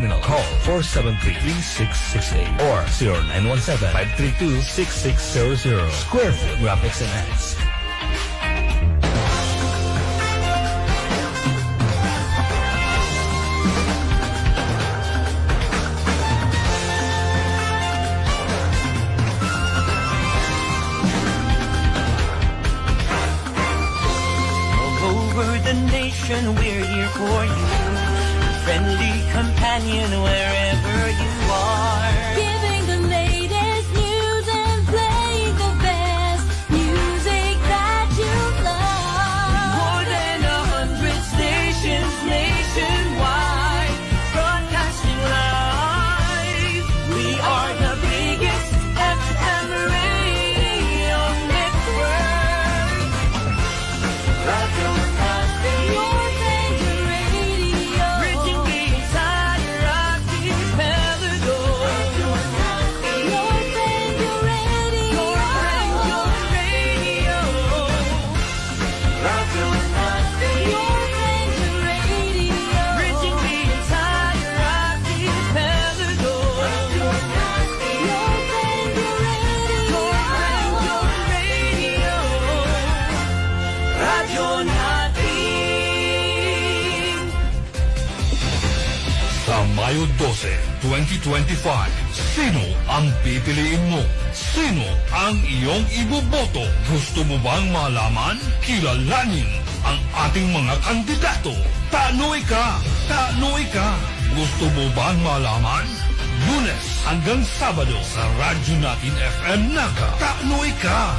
Terminal. Call 473-3668 or 0917-532-6600. Square Foot Graphics and Ads. We're here for you, friendly companion wherever you are. Giving the latest news and playing the best music that you love. More than 100 stations nationwide, broadcasting live. We are the biggest FM radio network. Radio Your favorite radio. Bridging the entire archipelago. Your favorite radio. Your radio. Radio Your favorite radio. Bridging the entire archipelago. Your favorite radio. Radio. Radyo natin. Sa Mayo 12, 2025, sino ang pipiliin mo? Sino ang iyong iboboto? Gusto mo bang malaman? Kilalanin ang ating mga kandidato. Tanoy ka! Tanoy ka! Gusto mo bang malaman? Lunes hanggang Sabado sa Radyo Natin FM Naga. Tanoy ka!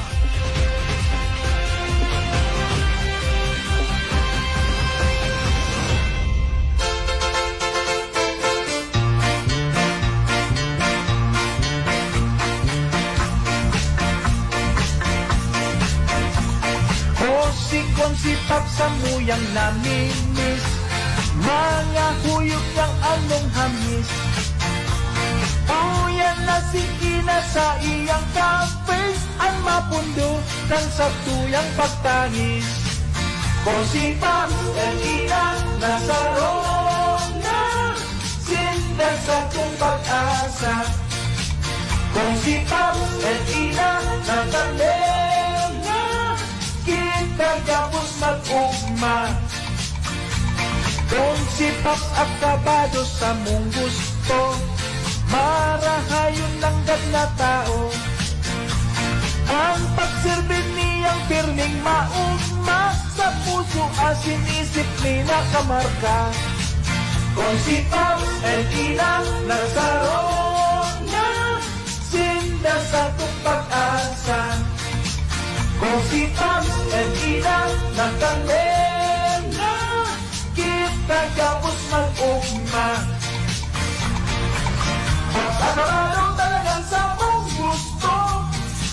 Sikong sipag sa muyang naminis, mga huyog ng anong hamis. Uyan na sikina sa iyang cafes, ang mapundo ng satuyang pagtangis. Kung sipag ang inang nasa rona, sinda sa kong pag-asa. Kung sipag ang inang nasa kagapos mag-ugma. Kung si Pops akabado sa mong gusto, marahayon lang gad na tao. Ang pagsirbin niyang pirning maugma, sa puso asin isip ni nakamarka. Kung si Pops ay ilang nasarona, sinda sa kong pag-asa. Kung si Pops at Ina nagkandena, kita kapos mag-ugma. Araw-araw talagang sa mong gusto,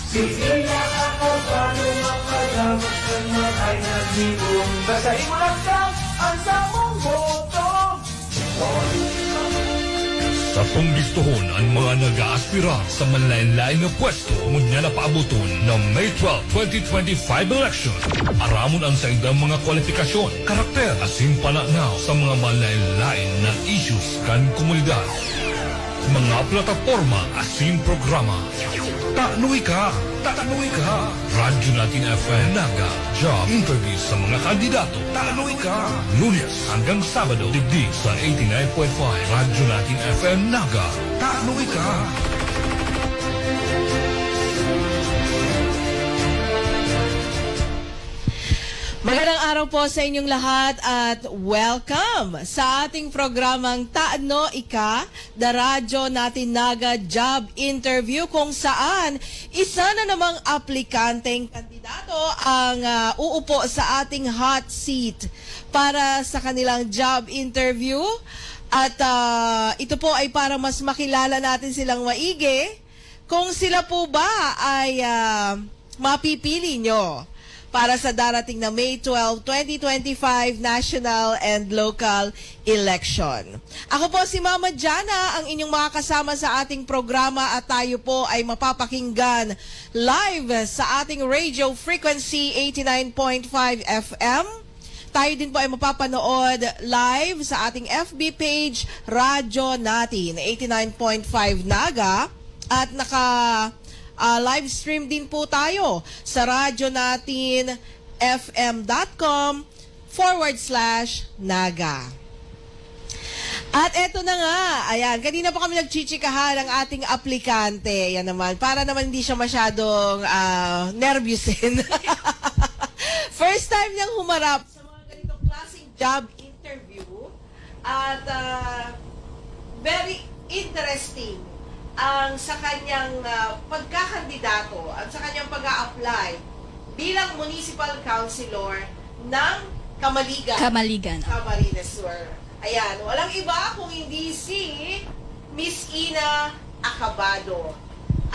si Ina ako paano makalamat ng matay na zibong. Basahin mo lang ka ang sa mong boto. Sa punggistuhon ang mga nag-aaspira sa manlain-lain na pwesto ngunya na paabuton ng May 12, 2025 election. Aramon ang sa idang mga kwalifikasyon, karakter, asin pananaw sa mga manlain-lain na issues kan komunidad. Mga plataforma asin programa. Tanoy ka! Tanoy ka! Radyo Natin FM Naga. Job interview sa mga kandidato. Tanoy ka! Lunes hanggang Sabado. Digdig sa 89.5 Radyo Natin FM Naga. Tanoy ka! Magandang araw po sa inyong lahat at welcome sa ating programang Taano Ika, the Radyo Natin Naga Job Interview, kung saan isa na namang aplikanteng kandidato ang uupo sa ating hot seat para sa kanilang job interview. At ito po ay para mas makilala natin silang maigi kung sila po ba ay mapipili nyo para sa darating na May 12, 2025 national and local election. Ako po si Mama Jana, ang inyong makakasama sa ating programa, at tayo po ay mapapakinggan live sa ating radio frequency 89.5 FM, tayo din po ay mapapanood live sa ating FB page, Radyo Natin, 89.5 Naga. At live stream din po tayo sa radyonatinfm.com/Naga. At eto na nga, ayan, kanina pa kami nagchichikahan ng ating aplikante. Yan naman, para naman hindi siya masyadong nervyusin. First time niyang humarap sa mga ganitong klaseng job interview. At very interesting ang sa kanyang pagkakandidato at sa kanyang pag-a-apply bilang municipal councilor ng Kamaligan. Camarines Sur. Ayan, walang iba kung hindi si Miss Ina Acabado.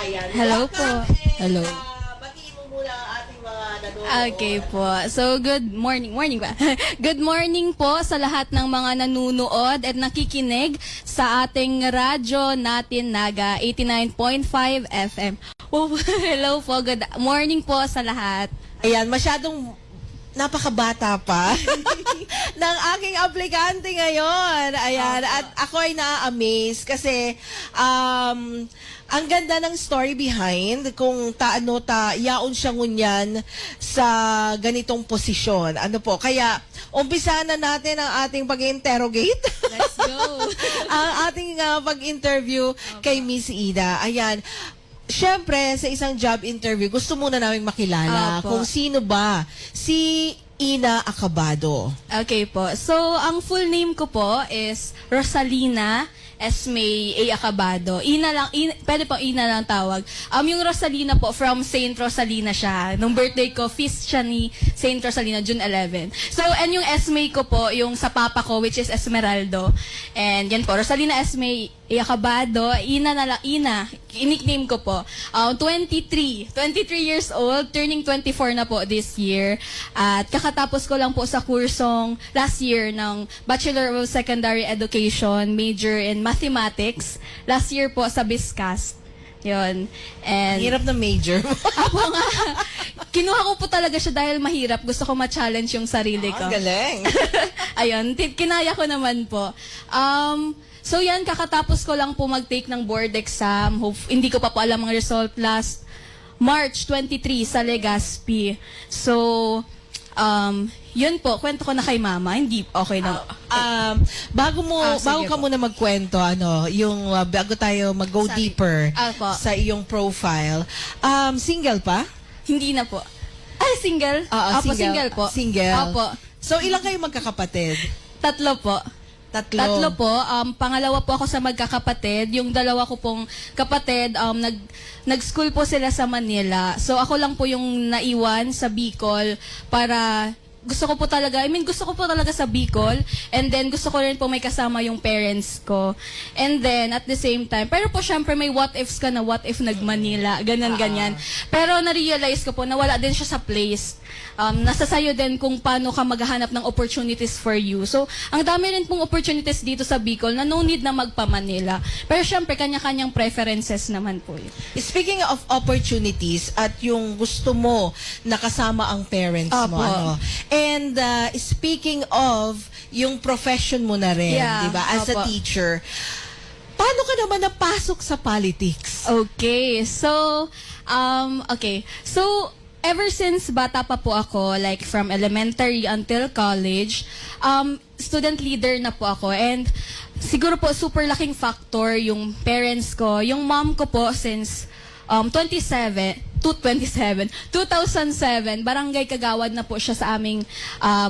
Ayan. Hello welcome po. and, Hello. batiin mo muna ang ating mga nanonood. Okay po. So, good morning. Morning ba? Good morning po sa lahat ng mga nanunood at nakikinig sa ating radyo natin Naga 89.5 FM. Oh, hello po. Good morning po sa lahat. Ayan, masyadong napakabata pa ng aking aplikante ngayon. Ayan, at ako ay na-amaze kasi ang ganda ng story behind kung yaon siya ngunyan sa ganitong posisyon. Ano po, kaya umpisa na natin ang ating pag-interrogate. Let's go. Ang ating pag-interview kay Miss Ida. Ayan. Siyempre, sa isang job interview, gusto muna namin makilala Opo. kung sino ba si Ina Acabado. Okay po. So, ang full name ko po is Rosalina Esme A. Acabado. Pwede po Ina lang tawag. Yung Rosalina po, from Saint Rosalina siya. Nung birthday ko, feast siya ni Saint Rosalina, June 11. So, and yung Esme ko po, yung sa papa ko, which is Esmeraldo. And yan po, Rosalina Esme A. Acabado. Ina na lang, Ina. I-nickname ko po. 23 years old, turning 24 na po this year. At kakatapos ko lang po sa kursong last year ng Bachelor of Secondary Education, major in Mathematics. Last year po sa BISCAS. Yun. And Hirap na major. Apo nga. Kinuha ko po talaga siya dahil mahirap. Gusto ko ma-challenge yung sarili ko. Galing. Ayun, kinaya ko naman po. So yan, kakatapos ko lang po mag-take ng board exam. Hindi ko pa po alam ang result last March 23 sa Legazpi. So, yun po, kwento ko na kay mama. Hindi, okay na. Bago sige ka po. muna magkwento, bago tayo mag-go Sabi. deeper Apo. sa iyong profile, single pa? Hindi na po. Ay, single? Oo, Apo, single po. Single. Apo. So, ilang kayo magkakapatid? Tatlo po. Tatlo po. Pangalawa po ako sa magkakapatid. Yung dalawa ko pong kapatid, nag-school po sila sa Manila. So ako lang po yung naiwan sa Bicol para gusto ko po talaga sa Bicol, and then gusto ko rin po may kasama yung parents ko. And then, at the same time, pero po syempre may what ifs ka na, what if nag-Manila, ganyan. Pero na-realize ko po na wala din siya sa place. Nasa sayo din kung paano ka maghahanap ng opportunities for you. So, ang dami rin pong opportunities dito sa Bicol na no need na magpa-Manila. Pero syempre, kanya-kanyang preferences naman po yun. Speaking of opportunities at yung gusto mo nakasama ang parents mo, Opo. And speaking of yung profession mo na rin, Yeah, di ba? As a opo. teacher, paano ka naman napasok sa politics? Okay. So, ever since bata pa po ako, like from elementary until college, student leader na po ako. And siguro po super laking factor yung parents ko. Yung mom ko po since 2007, Barangay Kagawad na po siya sa aming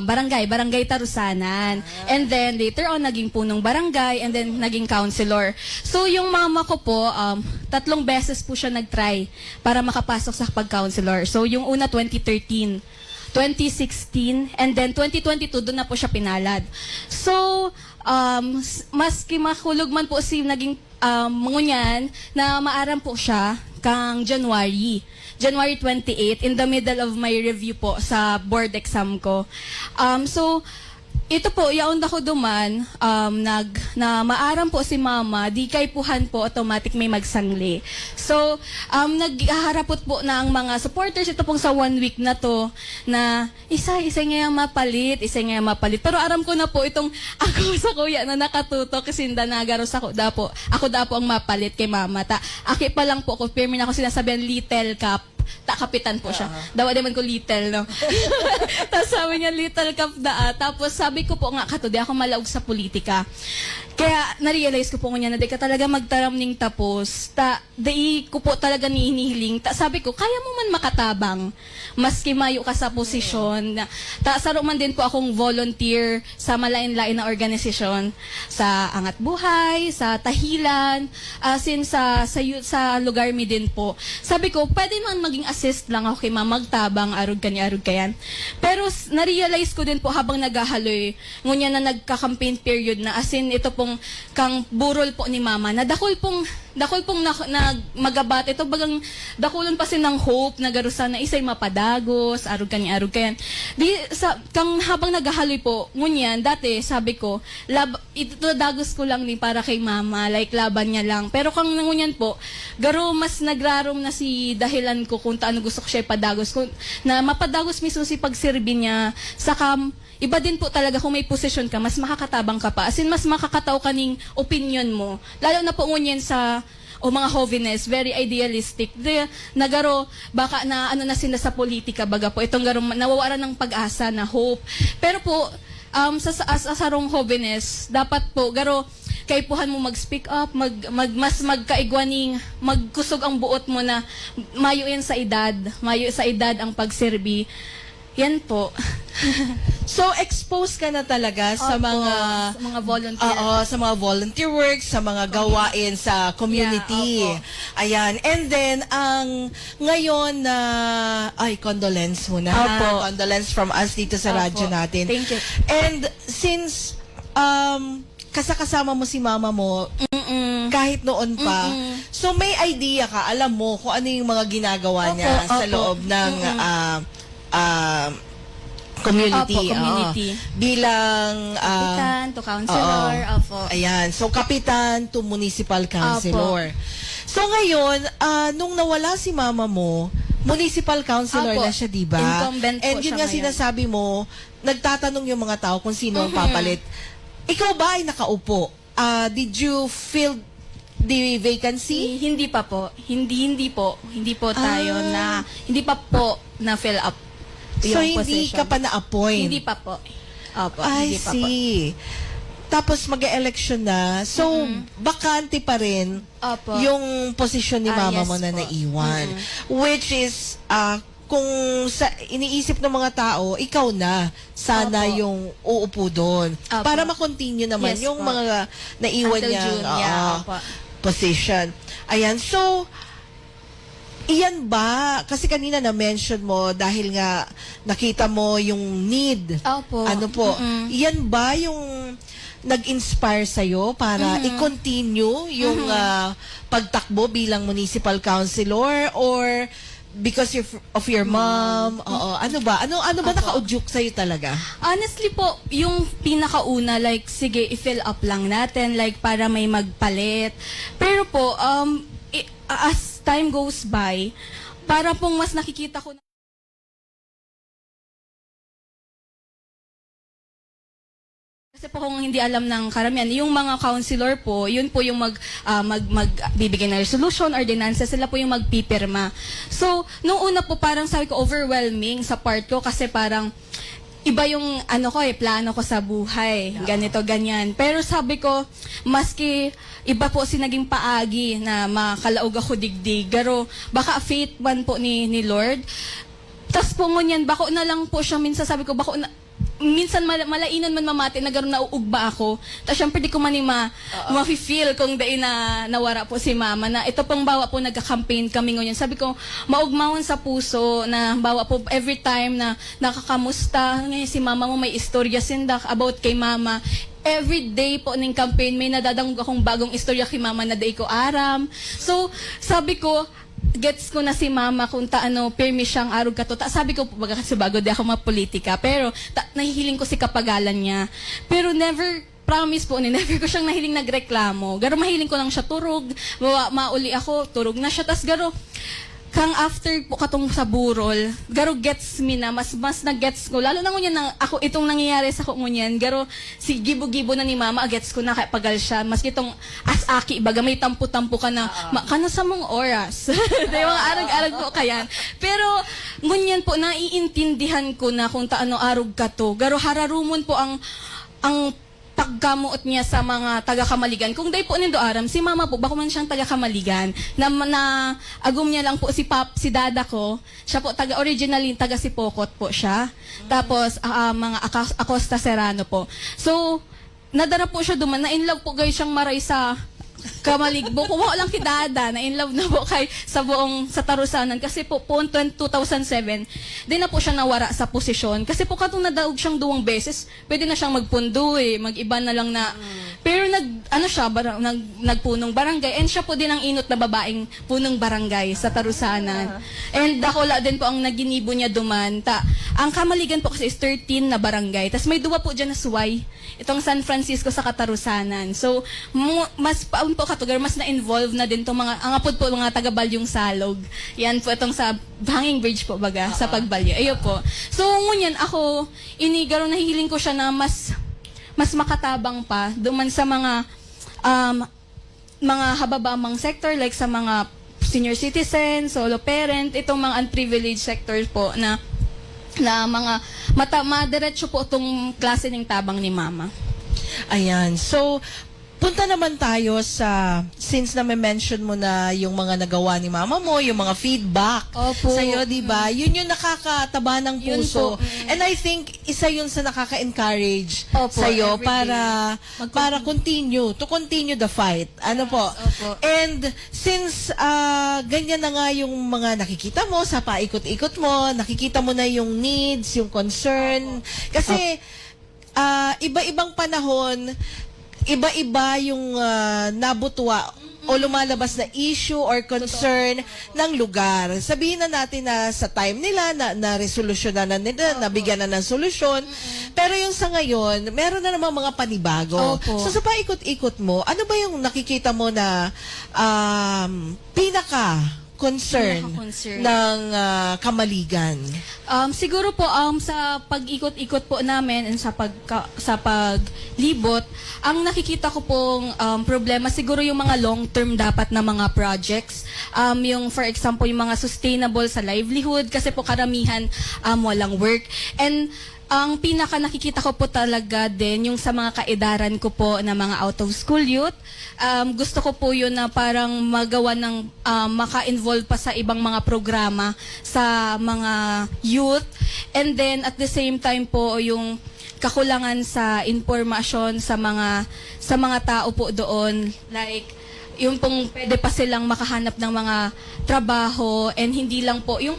Barangay Tarusanan. And then later on, naging punong barangay, and then naging councilor. So yung mama ko po, 3 beses po siya nag-try para makapasok sa pag-councilor. So yung una 2013, 2016, and then 2022, doon na po siya pinalad. So, maski makulog man po si naging ngunyan, na maaram po siya kang January 28, in the middle of my review po sa board exam ko. So, ito po, yaon ako duman, na maaram po si mama, di kay puhan po, automatic may magsangli. So, nagharapot po na ang mga supporters, ito pong sa 1 week na to, na isa nga mapalit. Pero aram ko na po, itong ako sa kuya na nakatutok, kasi nagaro sa ako dapo ang mapalit kay mama. Aki pa lang po, firme na ako sinasabihan, little cup. Kapitan po siya. Dawa naman ko little, no? Tapos sabi niya, little cup da. Tapos sabi ko po nga, kato, di ako malaog sa politika. Kaya, na-realize ko po nga na di ka talaga magtaram ning tapos. Di ko po talaga hinihiling. Sabi ko, kaya mo man makatabang. Maski mayo ka sa posisyon. Saro man din po akong volunteer sa malain-lain na organisasyon. Sa Angat Buhay, sa Tahilan, sa lugar mi din po. Sabi ko, pwede man maging assist lang ako kay mama, magtabang, arog kayan. Pero na-realize ko din po habang naghahaloy, ngunya na nagka-campaign period na, as in, ito pong kang burol po ni mama, na dakol pong magabat, ito bagang dakulon pa sin ng hope, nagarusan na isay mapadagos, arog kayan. Kang habang naghahaloy po, ngunyan, dati, sabi ko, ito dagos ko lang ni para kay mama, like laban niya lang. Pero kang ngunyan po, garo mas nagrarom na si dahilan ko kung taano gusto ko siya ipadagos ko, na mapadagos mismo si pagsirbi niya sa iba din po talaga kung may posisyon ka, mas makakatabang ka pa. As in, mas makakataw ka ning opinion mo. Lalo na po ngunyan sa mga hoviness, very idealistic. Nagaro, baka na na sila sa politika, baga po. Itong garo, nawawaran ng pag-asa, na hope. Pero po, sa sarong hoviness, dapat po, garo, kaipuhan mo mag-speak up, mas magkaigwaning, magkusog ang buot mo na mayo sa edad ang pagserbi. Yan po. So, exposed ka na talaga sa Opo, mga... sa mga volunteer. Oo, sa mga volunteer work, sa mga gawain sa community. Yeah, opo. Ayan. And then, ngayon na... condolence muna. Opo. Condolence from us dito sa Opo. radyo natin. Thank you. And since kasama mo si mama mo, kahit noon pa, so may idea ka, alam mo kung ano yung mga ginagawa niya Opo, sa opo. loob ng community. Opo, community. Bilang Kapitan to counselor. Opo. Ayan. So, kapitan to municipal councilor. So, ngayon, nung nawala si mama mo, municipal councilor Opo. na siya, di ba? Incumbent po And yun siya nga ngayon. sinasabi mo, nagtatanong yung mga tao kung sino ang papalit. Ikaw ba ay nakaupo? Did you fill the vacancy? Hindi pa po. Hindi po tayo Ah. hindi pa po na fill up So, yung hindi position. ka pa na-appoint? Hindi pa po. Opo, I hindi pa po. see. Tapos mag-election na. So, bakante pa rin Opo. yung posisyon ni mama Yes mo na po. naiwan. Which is, kung sa iniisip ng mga tao, ikaw na sana Opo. yung uupo doon. Opo. Para makontinue naman Yes yung po. mga naiwan Until niya June, yeah, opo. position. Ayan, so, iyan ba? Kasi kanina na-mention mo dahil nga nakita mo yung need. Opo. Ano po? Iyan ba yung nag-inspire sa'yo para i-continue yung pagtakbo bilang municipal councilor, or because of your mom? Oo. Ano ba? Ano ba nakaudyok sa'yo talaga? Honestly po, yung pinakauna, like, sige, i-fill up lang natin, like, para may magpalit. Pero po, as time goes by, para pong mas nakikita ko na kasi po kung hindi alam ng karamihan, yung mga counselor po, yun po yung magbibigay ng resolution, ordinances, sila po yung magpipirma. So, nung una po parang sabi ko overwhelming sa part ko kasi parang iba yung plano ko sa buhay. Ganito, ganyan. Pero sabi ko, maski iba po si naging paagi na makalaog ako digdig. Pero baka faith man po ni Lord. Tas po ngunyan, bako na lang po siya. Minsan sabi ko, bako na, minsan malainan man mamati na gano'n nauugba ako. Tapos syempre di ko man ma-feel kung dahil na nawara po si mama na ito pong bawa po nagka-campaign kami ngayon. Sabi ko, maugmawon sa puso na bawa po every time na nakakamusta. Ngayon si mama mo may istorya sindak about kay mama. Every day po ng campaign may nadadangog akong bagong istorya kay mama na day ko aram. So sabi ko, gets ko na si mama kung taano pirmi siyang arog kato. Sabi ko po baga kasi bago di ako mapolitika, pero nahihiling ko si kapagalan niya. Pero never, promise po, never ko siyang nahiling nagreklamo. Garo mahiling ko lang siya turog, mauli ako, turog na siya. Tas garo, kang after po katong sa burol, garo gets me na, mas na-gets ko. Lalo na ngunyan ako, itong nangyayari sa ko ngunyan, garo si gibo-gibo na ni mama, gets ko na kaya pagal siya. Mas itong as-aki, baga may tampo-tampo ka na, kana sa mong oras. Diba, arag-arag po kayan. Pero, ngunyan po, naiintindihan ko na kung taano arog ka to. Garo hararumon po ang pagkamuot niya sa mga taga-Kamaligan. Kung day po nindo aram, si mama po, bako man siyang taga-Kamaligan, na agum niya lang po si dada ko, siya po originally taga Sipokot po siya. Tapos, mga Acosta Serrano po. So, nadara po siya duman, na-inlove po guys siyang maray sa Kamaligbo. Kumuha lang kidada, na-inlove na po kay sa Tarusanan. Kasi po 2007, di na po siya nawara sa posisyon. Kasi po katong nadaog siyang 2 beses, pwede na siyang magpundo mag-iba na lang na. Pero nagpunong barangay. And siya po din ang inot na babaeng punong barangay sa Tarusanan. And Dakola din po ang naginibo niya duman. Ang Kamaligan po kasi is 13 na barangay. Tapos may 2 po dyan na suway. Itong San Francisco sa Katarusanan. So, mas paun po katugar, mas na-involve na din itong ang apod po mga taga-Balyong Salog. Yan po itong sa Hanging Bridge po baga, sa Pagbalyo. Ayo po. So, ngunyan ako, inigaro nahihiling ko siya na mas makatabang pa duman sa mga hababamang sector like sa mga senior citizen, solo parent, itong mga unprivileged sectors po na mga madiretso po itong klase ng tabang ni mama. Ayan. So, punta naman tayo since na-mention mo na yung mga nagawa ni mama mo, yung mga feedback Opo. sa'yo, di ba? Yun yung nakakataba ng Yun puso. po. And I think, isa yun sa nakaka-encourage Opo, sa'yo every day. para to continue the fight. Ano po? Opo. And since ganyan na nga yung mga nakikita mo sa paikot-ikot mo, nakikita mo na yung needs, yung concern. Kasi, iba-ibang panahon, iba-iba yung nabutwa o lumalabas na issue or concern ng lugar. Sabihin na natin na sa time nila, na resolusyonan na nila, nabigyan na ng solusyon. Pero yung sa ngayon, meron na namang mga panibago. Opo. So sa paikot-ikot mo, ano ba yung nakikita mo na pinaka-concern ng Kamaligan? Siguro po sa pag-ikot-ikot po namin and sa paglibot, ang nakikita ko pong problema siguro yung mga long-term dapat na mga projects. Yung for example yung mga sustainable sa livelihood kasi po karamihan walang work. And ang pinaka nakikita ko po talaga din yung sa mga kaedaran ko po na mga out of school youth. Gusto ko po yun na parang magawa ng maka-involve pa sa ibang mga programa sa mga youth. And then at the same time po yung kakulangan sa impormasyon sa mga tao po doon, like yung pong pwede pa silang makahanap ng mga trabaho and hindi lang po yung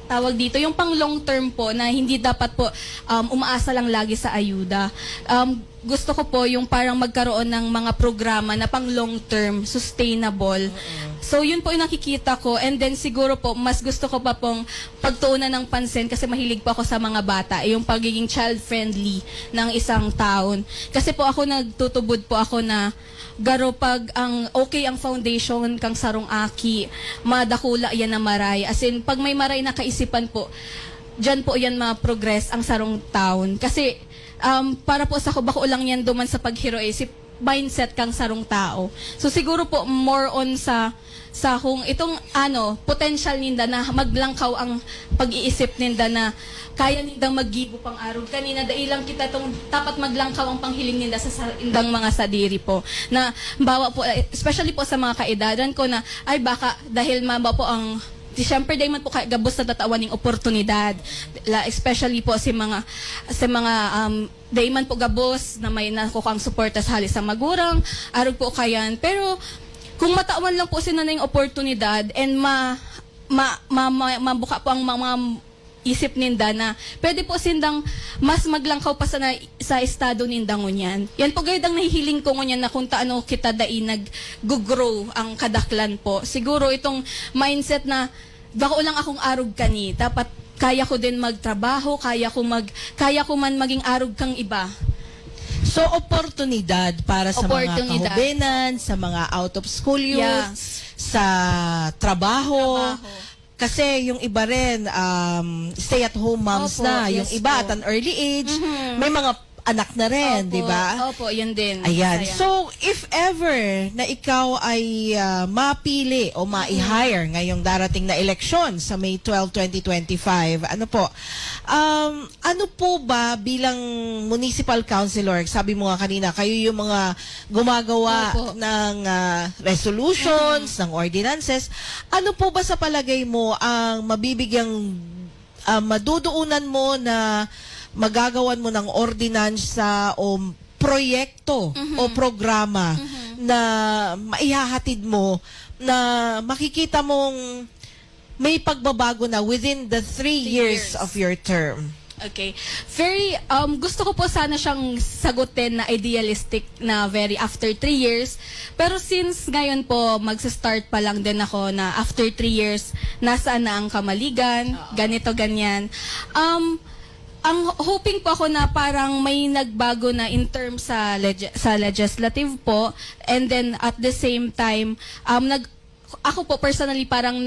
tawag dito, yung pang long term po na hindi dapat po umaasa lang lagi sa ayuda. Gusto ko po yung parang magkaroon ng mga programa na pang long term, sustainable. So yun po yung nakikita ko, and then siguro po mas gusto ko pa pong pagtuunan ng pansin kasi mahilig po ako sa mga bata, yung pagiging child friendly ng isang taon. Kasi po ako nagtutubod po ako na garo pag ang foundation kang sarong aki, madakula yan na maray. As in, pag may maray na kaisipan po, dyan po yan ma-progress ang sarong taon. Kasi para po sa bako lang yan duman sa paghiro mindset kang sarong tao. So siguro po more on sa kung itong potential ninda na maglangkaw ang pag-iisip ninda na kaya nindang maggibo pang araw. Kanina dailang kita tong dapat maglangkaw ang panghiling ninda sa indang mga sadiri po. Na bawa po, especially po sa mga kaedaran ko na ay baka dahil maba po ang siyempre dahil man po gabos na tatawan ng oportunidad, especially po sa mga dahil man po gabos na may nakukang suporta sa halis sa magurang, arog po kayan. Pero kung matawan lang po sila na yung oportunidad and mabuka po ang mga isip ninda na pwede po sindang mas maglangkaw pa sa estado ninda ngunyan. Yan po gayud ang nahihiling ko ngunyan na kung taano kita dai nag-grow ang kadaklan po. Siguro itong mindset na bako lang akong arog kani, dapat kaya ko din magtrabaho, kaya ko man maging arog kang iba. So, oportunidad para sa mga Oportunidad. kahubenan, sa mga out-of-school youth, Yeah. sa trabaho. Kasi yung iba rin, stay-at-home moms Opo, na. Yung yes iba po. at an early age, may mga anak na rin, Opo, di ba? Opo, yun din. Ayan. Masaya. So, if ever na ikaw ay mapili o ma-hire ngayong darating na eleksyon sa May 12, 2025, ano po ba bilang municipal councilor, sabi mo nga kanina, kayo yung mga gumagawa Opo. ng resolutions, ng ordinances, ano po ba sa palagay mo ang mabibigyang maduduunan mo na magagawan mo ng ordinansa o proyekto o programa na maihahatid mo na makikita mong may pagbabago na within the 3 years years. of your term? Okay. Very, gusto ko po sana siyang sagutin na idealistic na very after 3 years. Pero since ngayon po, magsa-start pa lang din ako na after 3 years, nasaan na ang kamaligan, ganito, ganyan. Ang hoping po ako na parang may nagbago na in terms sa legislative po, and then at the same time ako po personally parang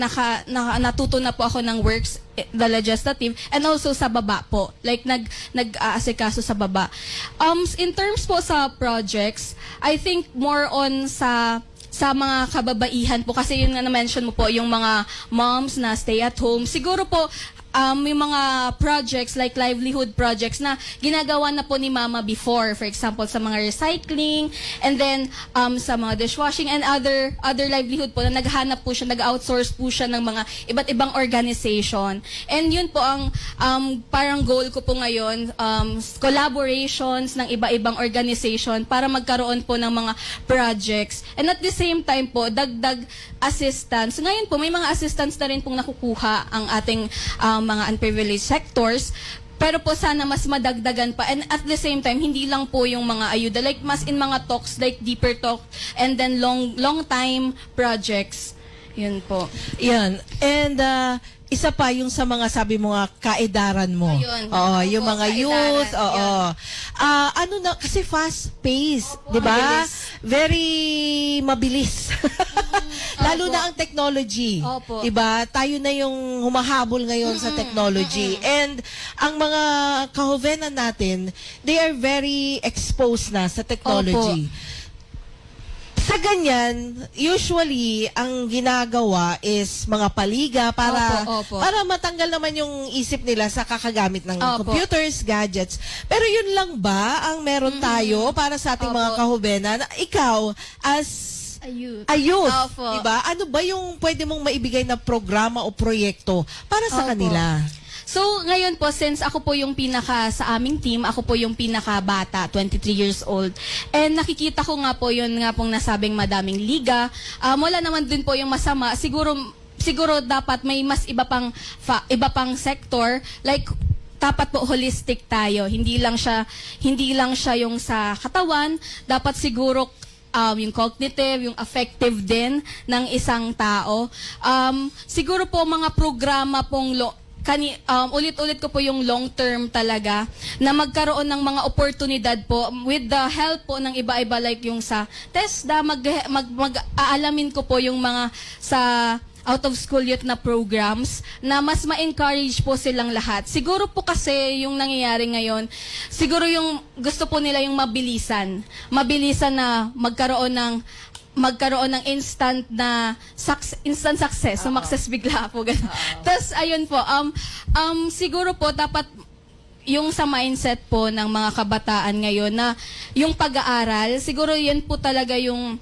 natuto na po ako ng works, the legislative, and also sa baba po, like nag-aasikaso sa baba. In terms po sa projects, I think more on sa mga kababaihan po, kasi yun nga na-mention mo po, yung mga moms na stay at home. Siguro po, yung mga projects like livelihood projects na ginagawa na po ni Mama before, for example sa mga recycling, and then sa mga dishwashing and other livelihood po na naghahanap po siya, nag-outsource po siya ng mga iba't ibang organization. And yun po ang parang goal ko po ngayon, collaborations ng iba-ibang organization para magkaroon po ng mga projects, and at the same time po dagdag assistance. Ngayon po may mga assistance na rin pong nakukuha ang ating mga unprivileged sectors, pero po sana mas madagdagan pa, and at the same time hindi lang po yung mga ayuda, like mas in mga talks, like deeper talk, and then long time projects. Yun po. Yan. And isa pa yung sa mga sabi mo nga kaedaran mo. Ayun. Oo, yung Opo, mga kaedaran. youth, oo. Yan. Ano na kasi fast pace, 'di ba? mabilis. Very mabilis. Lalo Opo. na ang technology. Opo. 'Di ba? Tayo na yung humahabol ngayon sa technology. And ang mga kahuvenan natin, they are very exposed na sa technology. Sa ganyan, usually, ang ginagawa is mga paliga para Opo. para matanggal naman yung isip nila sa kakagamit ng Opo. computers, gadgets. Pero yun lang ba ang meron tayo para sa ating mga Opo. kahubenan? Ikaw, as Ayun. a youth, Opo. diba? Ano ba yung pwede mong maibigay na programa o proyekto para sa Opo. kanila? So, ngayon po, since ako po yung sa aming team, ako po yung pinaka-bata, 23 years old. And nakikita ko nga po yun nga pong nasabing madaming liga. Wala naman din po yung masama. Siguro dapat may mas iba pang sector. Like, dapat po holistic tayo. Hindi lang siya yung sa katawan. Dapat siguro yung cognitive, yung affective din ng isang tao. Siguro po mga programa pong ulit-ulit ko po yung long term talaga na magkaroon ng mga oportunidad po with the help po ng iba-iba, like yung sa TESDA, mag-aalamin ko po yung mga sa out of school youth na programs na mas ma-encourage po silang lahat. Siguro po kasi yung nangyayari ngayon, siguro yung gusto po nila yung mabilisan na magkaroon ng instant success, success bigla po ganun. Tapos ayun po, siguro po dapat yung sa mindset po ng mga kabataan ngayon na yung pag-aaral, siguro yun po talaga yung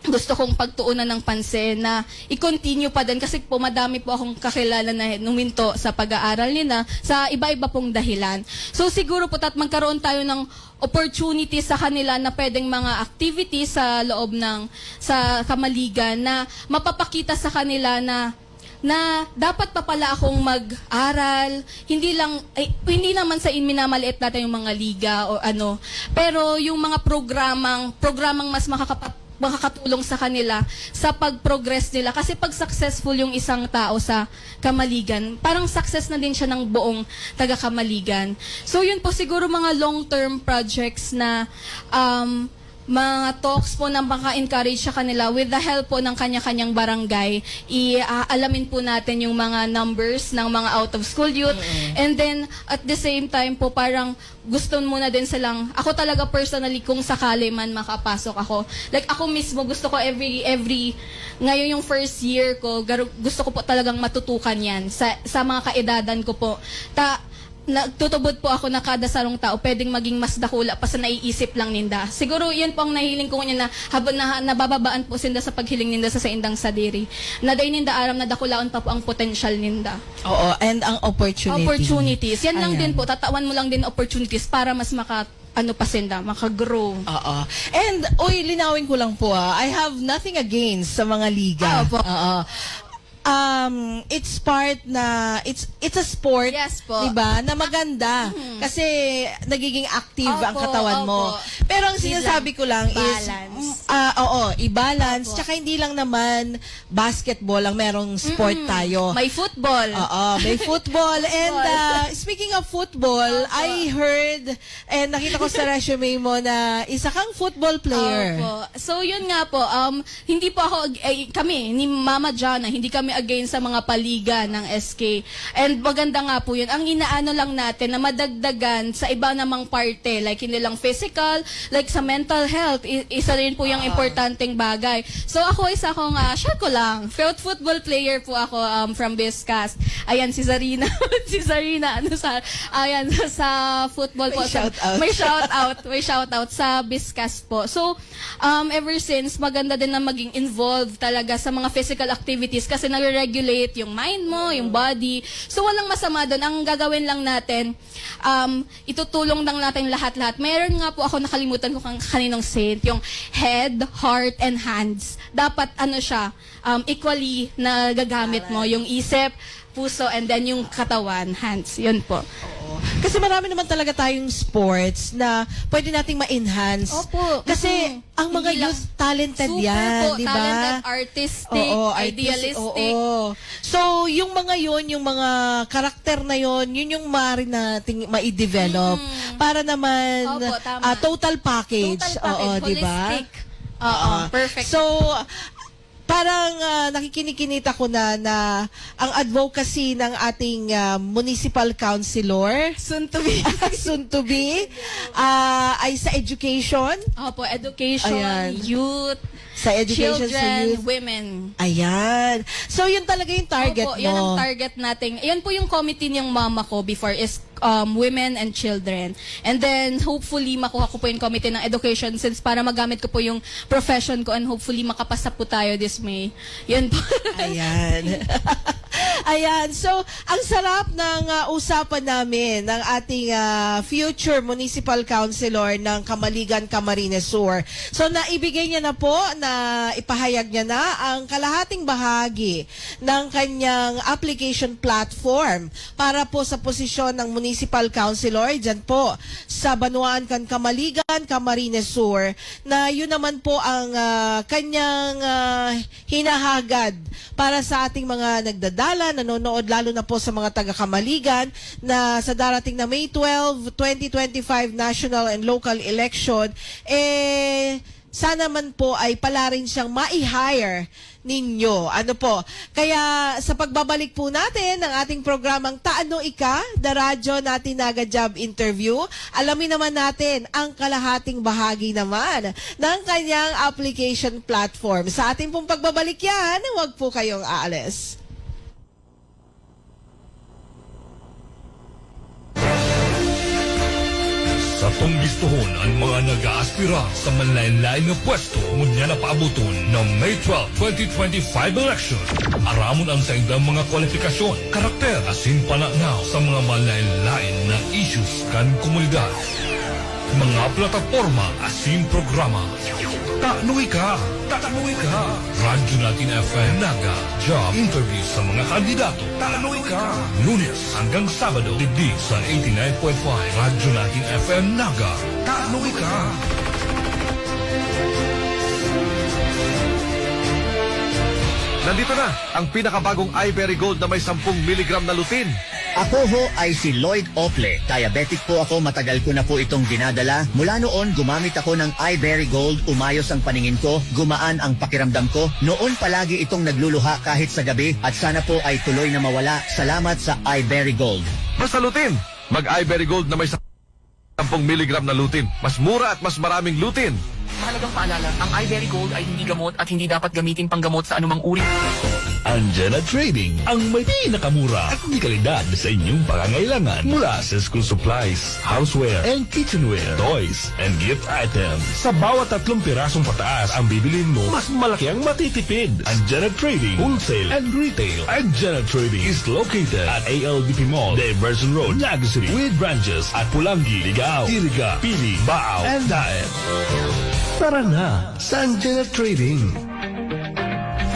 gusto kong pagtuunan ng pansin na i-continue pa din, kasi po madami po akong kakilala na numinto sa pag-aaral nila sa iba-iba pong dahilan. So siguro po magkaroon tayo ng opportunity sa kanila na pwedeng mga activities sa loob sa kamaligan na mapapakita sa kanila na na dapat pa pala akong mag-aral, hindi naman sa minamaliit natin yung mga liga o ano, pero yung mga programang mas makakatulong sa kanila sa pag-progress nila. Kasi pag successful yung isang tao sa Kamaligan, parang success na din siya ng buong taga-Kamaligan. So yun po siguro mga long-term projects na mga talks po na maka-encourage sa kanila with the help po ng kanya-kanyang barangay. Alamin po natin yung mga numbers ng mga out-of-school youth. And then, at the same time po, parang gusto muna din silang, ako talaga personally, kung sakali man makapasok ako. Like ako mismo, gusto ko every ngayon yung first year ko, gusto ko po talagang matutukan yan sa mga kaedadan ko po. Nagtutubod po ako na kada sarong tao pwedeng maging mas dakula pa sa naiisip lang ninda. Siguro yun po ang nahiling ko niya na habang nabababaan po sinda sa paghiling ninda sa indang sadiri. Na day ninda aram na dakulaon pa po ang potential ninda. Oo, and ang Opportunities. Yan lang Ayan. din po. Tatawan mo lang din opportunities para mas maka-grow. Oo. And, linawin ko lang po I have nothing against sa mga liga. Opo. Oo. It's part na it's a sport, Yes po. 'di ba? Na maganda kasi nagiging active ang Opo, katawan mo. opo. Pero ang sinasabi ko lang Balance. i-balance. Opo. Tsaka hindi lang naman basketball ang merong sport tayo. May football. May football. And speaking of football, I heard and nakita ko sa resume mo na isa kang football player. Opo. So yun nga po, hindi po ako, kami, ni Mama Jana, hindi kami against sa mga paliga ng SK. And maganda nga po yun. Ang inaano lang natin na madagdagan sa iba namang parte, like hindi lang physical, like sa mental health, isa rin po yung importanteng bagay. So ako share ko lang, football player po ako from Biscas. Ayan, si Zarina. Si Zarina, sa football po. May May shout out sa Biscas po. So, ever since, maganda din na maging involved talaga sa mga physical activities kasi nare-regulate yung mind mo, yung body. So, walang masama doon. Ang gagawin lang natin, itutulong lang natin lahat-lahat. Meron nga po ako nakalimutan ko kaninong saint, yung head, heart, and hands. Dapat siya, equally na gagamit mo. Yung isip, puso, and then yung katawan, hands. Yun po. Kasi marami naman talaga tayong sports na pwede nating ma-enhance. Opo. Kasi ang mga Hindi lang- youth talented Super yan, po, di ba? talented, artistic, idealistic. Oo. So, yung mga yung mga karakter na yun yung maaari nating ma-develop para naman Opo, tama. total package. Total package, di ba? holistic. Oo, perfect. So, parang nakikinikinita ko na ang advocacy ng ating municipal councilor soon to be. soon to be ay sa education, Opo, education, Ayan. youth, sa education children, sa youth. women. Ayan. So, yun talaga yung target Opo, mo. yan ang target natin. Yan po yung committee niyang mama ko before is women and children. And then, hopefully, makuha ko po yung committee ng education since para magamit ko po yung profession ko and hopefully makapasa po tayo this May. Yan po. Ayan. Ayan. So, ang sarap ng usapan namin ng ating future municipal councilor ng Kamaligan, Camarines Sur. So, naibigay niya na po na ipahayag niya na ang kalahating bahagi ng kanyang application platform para po sa posisyon ng municipal councilor dyan po sa Banuan kan Kamaligan, Camarines Sur, na yun naman po ang kanyang hinahagad para sa ating mga nagdadala, nanonood lalo na po sa mga taga-Kamaligan na sa darating na May 12, 2025 national and local election, sana man po ay pala rin siyang mai-hire ninyo. Ano po? Kaya sa pagbabalik po natin ng ating programang Taano Ika, the radyo natin Naga Job Interview, alamin naman natin ang kalahating bahagi naman ng kanyang application platform. Sa ating pong pagbabalik yan, huwag po kayong aalis. Sa tunggistuhon ang mga nag-aaspira sa manlain-lain na pwesto ngunya na paabuton ng May 12, 2025 election. Aramon ang sa indang mga kwalifikasyon, karakter, asin pananaw sa mga manlain-lain na issues kan komunidad. mga plataforma asin programa. Taknoy ka! Taknoy ka! Radyo natin FM Naga. Job interview sa mga kandidato. Taknoy ka! Lunes hanggang Sabado, digdig sa 89.5 Radyo natin FM Naga. Taknoy ka! Nandito na ang pinakabagong iBerry Gold na may 10 mg na lutin. Ako ho ay si Lloyd Ople. Diabetic po ako, matagal ko na po itong dinadala. Mula noon, gumamit ako ng iBerry Gold, umayos ang paningin ko, gumaan ang pakiramdam ko. Noon palagi itong nagluluha kahit sa gabi at sana po ay tuloy na mawala. Salamat sa iBerry Gold. Basta lutin. Mag-iBerry Gold na may 10 mg na lutin. Mas mura at mas maraming lutin. Mahalagang paalala, ang iBerry Gold ay hindi gamot at hindi dapat gamitin panggamot sa anumang uri. Andiyan na Trading, ang may pinakamura at may kalidad sa inyong pangangailangan mula sa school supplies, houseware, and kitchenware, toys, and gift items. Sa bawat 3 pirasong pataas ang bibilin mo, mas malaki ang matitipid. Andiyan na Trading, wholesale and retail. Andiyan na Trading is located at ALDP Mall, Diversion Road, Naga City, with branches at Pulangi, Ligao, Tiriga, Pili, Baaw, and Daet. Tara na sa Andiyan na Trading.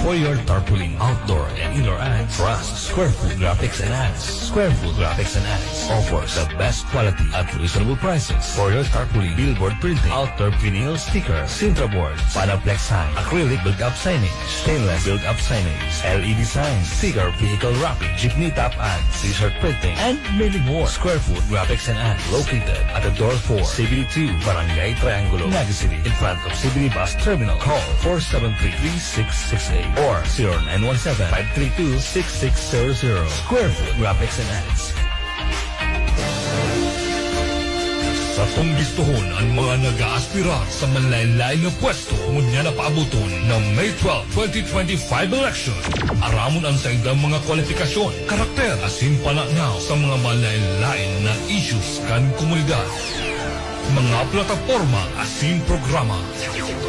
For your tarpaulin, outdoor and indoor ads, trust Square Food Graphics and Ads. Square Food Graphics and Ads offers the best quality at reasonable prices. For your tarpaulin, billboard printing, outdoor vinyl stickers, Sintra boards, Panaplex sign, acrylic build-up signage, stainless build-up signage, LED signs, sticker, vehicle wrapping, jeepney top ads, t-shirt printing, and many more. Square Food Graphics and Ads located at the door 4, CBD2, Barangay Triangulo, Naga City, in front of CBD Bus Terminal. Call 473-3668 or 0917-532-6600. Square Food Graphics and Ads. Sa panggistuhon ang mga nag-aaspira sa manlain-lain na pwesto ngunya na paabuton ng May 12, 2025 election. Aramon ang sa indang mga kwalifikasyon, karakter, asin pananaw sa mga manlain-lain na issues kan komunidad. Mga plataforma asin programa.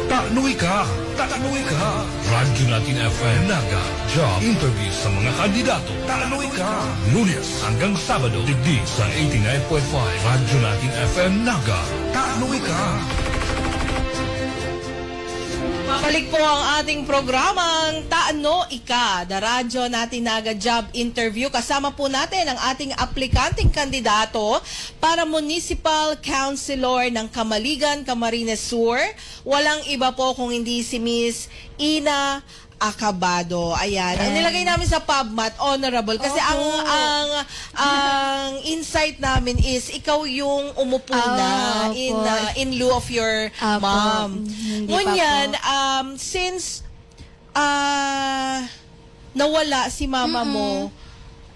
Taknoy ka! Taknoy ka! Radyo natin FM Naga. Job interview sa mga kandidato. Taknoy ka! Lunes hanggang Sabado, digdig sa 89.5 Radyo natin FM Naga. Taknoy ka! Balik po ang ating programang Taano Ika, the radyo natin Naga job interview. Kasama po natin ang ating aplikanteng kandidato para Municipal Councilor ng Camaligan, Camarines Sur. Walang iba po kung hindi si Miss Ina Acabado. Ayan. Ang nilagay namin sa PubMat, honorable. Kasi ang insight namin is ikaw yung umupo na in lieu of your mom. Hindi pa Ngunyan, po. since nawala si mama mo,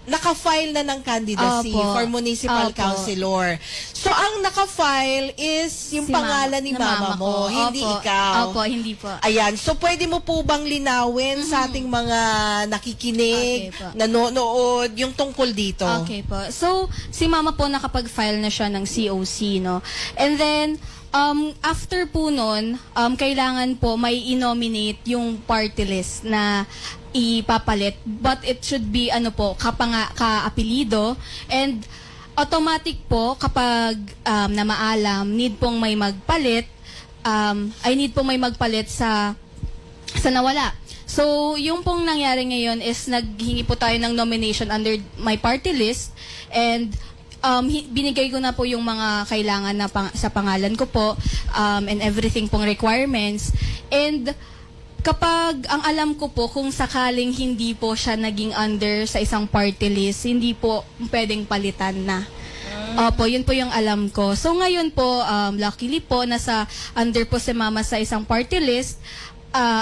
naka-file na ng candidacy Opo. for municipal Opo. councilor. So, ang naka-file is yung Si pangalan ni mama mo, ko. hindi Opo. ikaw. Opo, hindi po. Ayan. So, pwede mo po bang linawin sa ating mga nakikinig, Okay po. nanonood, yung tungkol dito? Okay po. So, si mama po nakapag-file na siya ng COC, no? And then, after po nun, kailangan po may i-nominate yung party list na ipapalit. But it should be, ka-apelido. And automatic po, kapag namaalam, need pong may magpalit sa nawala. So, yung pong nangyari ngayon is naghingi po tayo ng nomination under my party list and binigay ko na po yung mga kailangan na sa pangalan ko po and everything pong requirements. And kapag ang alam ko po kung sakaling hindi po siya naging under sa isang party list, hindi po pwedeng palitan na. Opo, yun po yung alam ko. So ngayon po, luckily po, nasa under po si mama sa isang party list.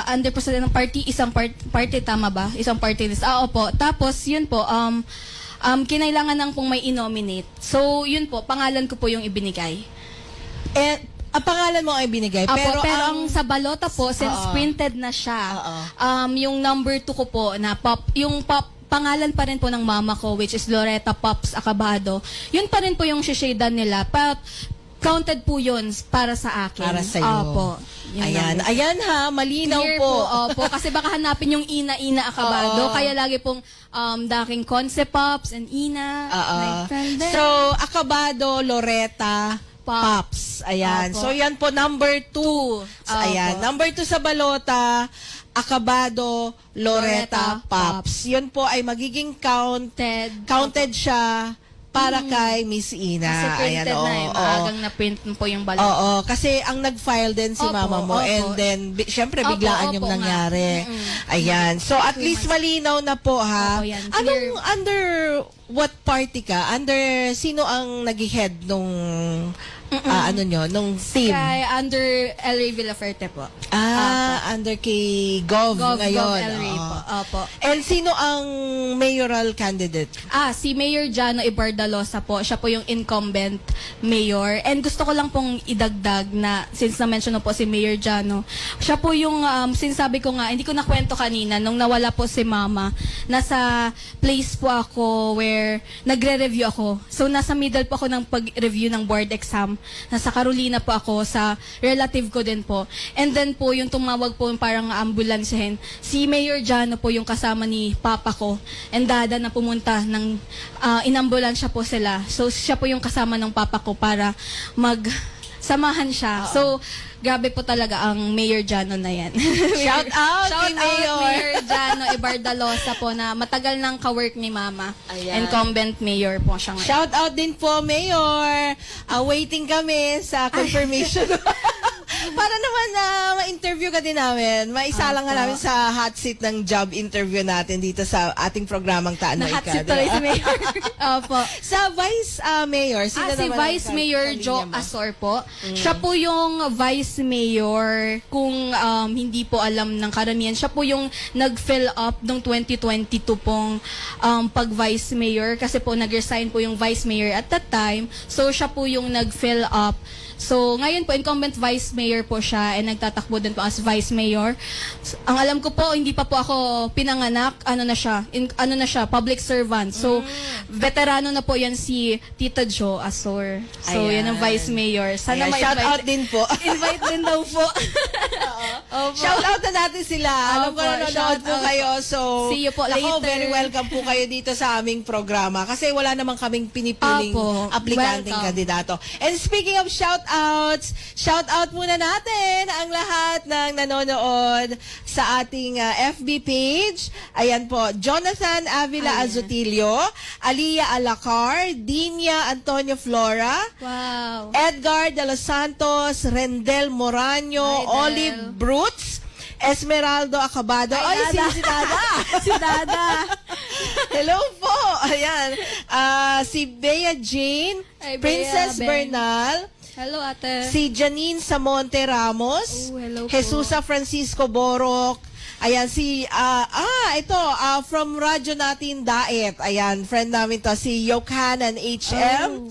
Under po sa isang party, tama ba? Isang party list. Opo. Tapos, yun po, kinailangan nang pong may i-nominate. So, yun po, pangalan ko po yung ibinigay. Ang pangalan mo ay binigay. Opo, Pero ang sa balota po, since printed na siya, yung number 2 ko po, yung pangalan pa rin po ng mama ko, which is Loretta Pops Acabado, yun pa rin po yung shishada nila. But, counted po yun para sa akin. Para sa'yo. Opo. Yun Ayan. lang. Ayan ha, malinaw Clear po. Opo. Kasi baka hanapin yung Ina Acabado. Oo. Kaya lagi pong daking Concept Pops and Ina. Oo. Like, from there. So, Acabado, Loretta, Pops. Ayan. Opo. So yan po, number 2. So, ayan. Opo. Number 2 sa balota, Acabado, Loretta, Loretta, Pops. Yun po ay magiging counted siya para kay Miss Ina. Kasi printed na eh. Maagang na-print po yung balota. Oo, kasi ang nag-file din si Opo, mama mo opo. and then syempre Opo, biglaan opo yung nga. nangyari. Mm-mm. Ayan. So at least malinaw na po ha. Opo, yan. Anong Clear. under what party ka? Under sino ang nag-head nung ano nyo, nung team? Kay under El Rey Villaferte po. Under kay Gov, ngayon. El Rey Oo. po. Opo. And sino ang mayoral candidate? Si Mayor Jano Ibardalosa po. Siya po yung incumbent mayor. And gusto ko lang pong idagdag na, since na-mention na po si Mayor Jano, siya po yung, sinasabi ko nga, hindi ko nakwento kanina, nung nawala po si Mama, nasa place po ako where nagre-review ako. So, nasa middle po ako ng pag-review ng board exam. Nasa Carolina po ako, sa relative ko din po. And then po, yung tumawag po parang ambulancehin, si Mayor Jano po yung kasama ni Papa ko and Dada na pumunta ng inambulansya po sila. So, siya po yung kasama ng Papa ko para magsamahan siya. So, grabe po talaga ang Mayor Jano na yan. Shout out Shout kay out Mayor. Mayor Jano Ibardalosa po na matagal nang ka-work ni Mama. Ayan. Incumbent mayor po siya ngayon. Shout out din po, Mayor. Waiting kami sa confirmation. Para naman ma-interview ka din namin. Maisala nga Opo. namin sa hot seat ng job interview natin dito sa ating programang Taan Mo Na hot Ika. seat tuloy si Mayor. Opo. Sa Vice Mayor, sino Si naman ang Vice Mayor kalinya Joe mo? Asor po. Siya po yung Vice Mayor kung hindi po alam ng karamihan. Siya po yung nag-fill up ng 2022 pong pag-Vice Mayor kasi po nag-resign po yung Vice Mayor at that time. So siya po yung nag-fill up. So, ngayon po, incumbent Vice Mayor po siya and nagtatakbo din po as Vice Mayor. So, ang alam ko po, hindi pa po ako pinanganak, ano na siya, public servant. So, veterano na po yan si Tita Jo Asor. So, Ayan. yan ang Vice Mayor. Sana Ayan, ma-invite. shout out din po. Invite din daw po. Opo. Shout out na natin sila. Alam ko Opo, nanonood shout po out kayo. So, See you po nako, later. very welcome po kayo dito sa aming programa. Kasi wala namang kaming pinipiling Opo, aplikanteng welcome. kandidato. And speaking of shout out muna natin ang lahat ng nanonood sa ating FB page. Ayan po, Jonathan Avila Azotilio, Aliyah Alacar, Dinia Antonio Flora, Wow. Edgar de los Santos, Rendel Moraño, Hi, Del. Olive Brutes, Esmeraldo Acabado. Hi, Ay, Dada. si Dada. Si Dada. Hello po. Ayan. Si Bea Jane, Hi, Bea, Princess Ben. Bernal, Hello, ate. si Janine Samonte Ramos, Oh, hello po. Jesusa Francisco Borok, ayan, from radyo natin, Daet. Ayan, friend namin to, si Yokanan HM,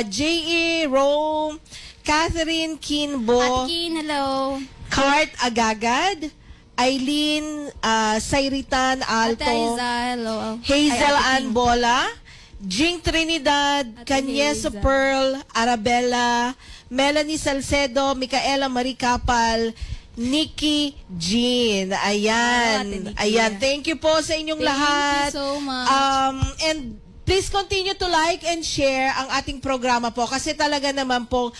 J.E. Rome, Catherine Kinbo, Ate Kin, hello. Cart Agagad, Eileen Sairitan Ate Alto, Aiza, hello. Hazel Ay, Ate Ann Kin. Bola, Jing Trinidad, Ate Canyeso Hazel. Pearl, Arabella, Melanie Salcedo, Micaela Marie Capal, Nikki Jean. Ayan. Ate Nikki. Ayan. Thank you po sa inyong Thank lahat. you so much. And please continue to like and share ang ating programa po kasi talaga naman po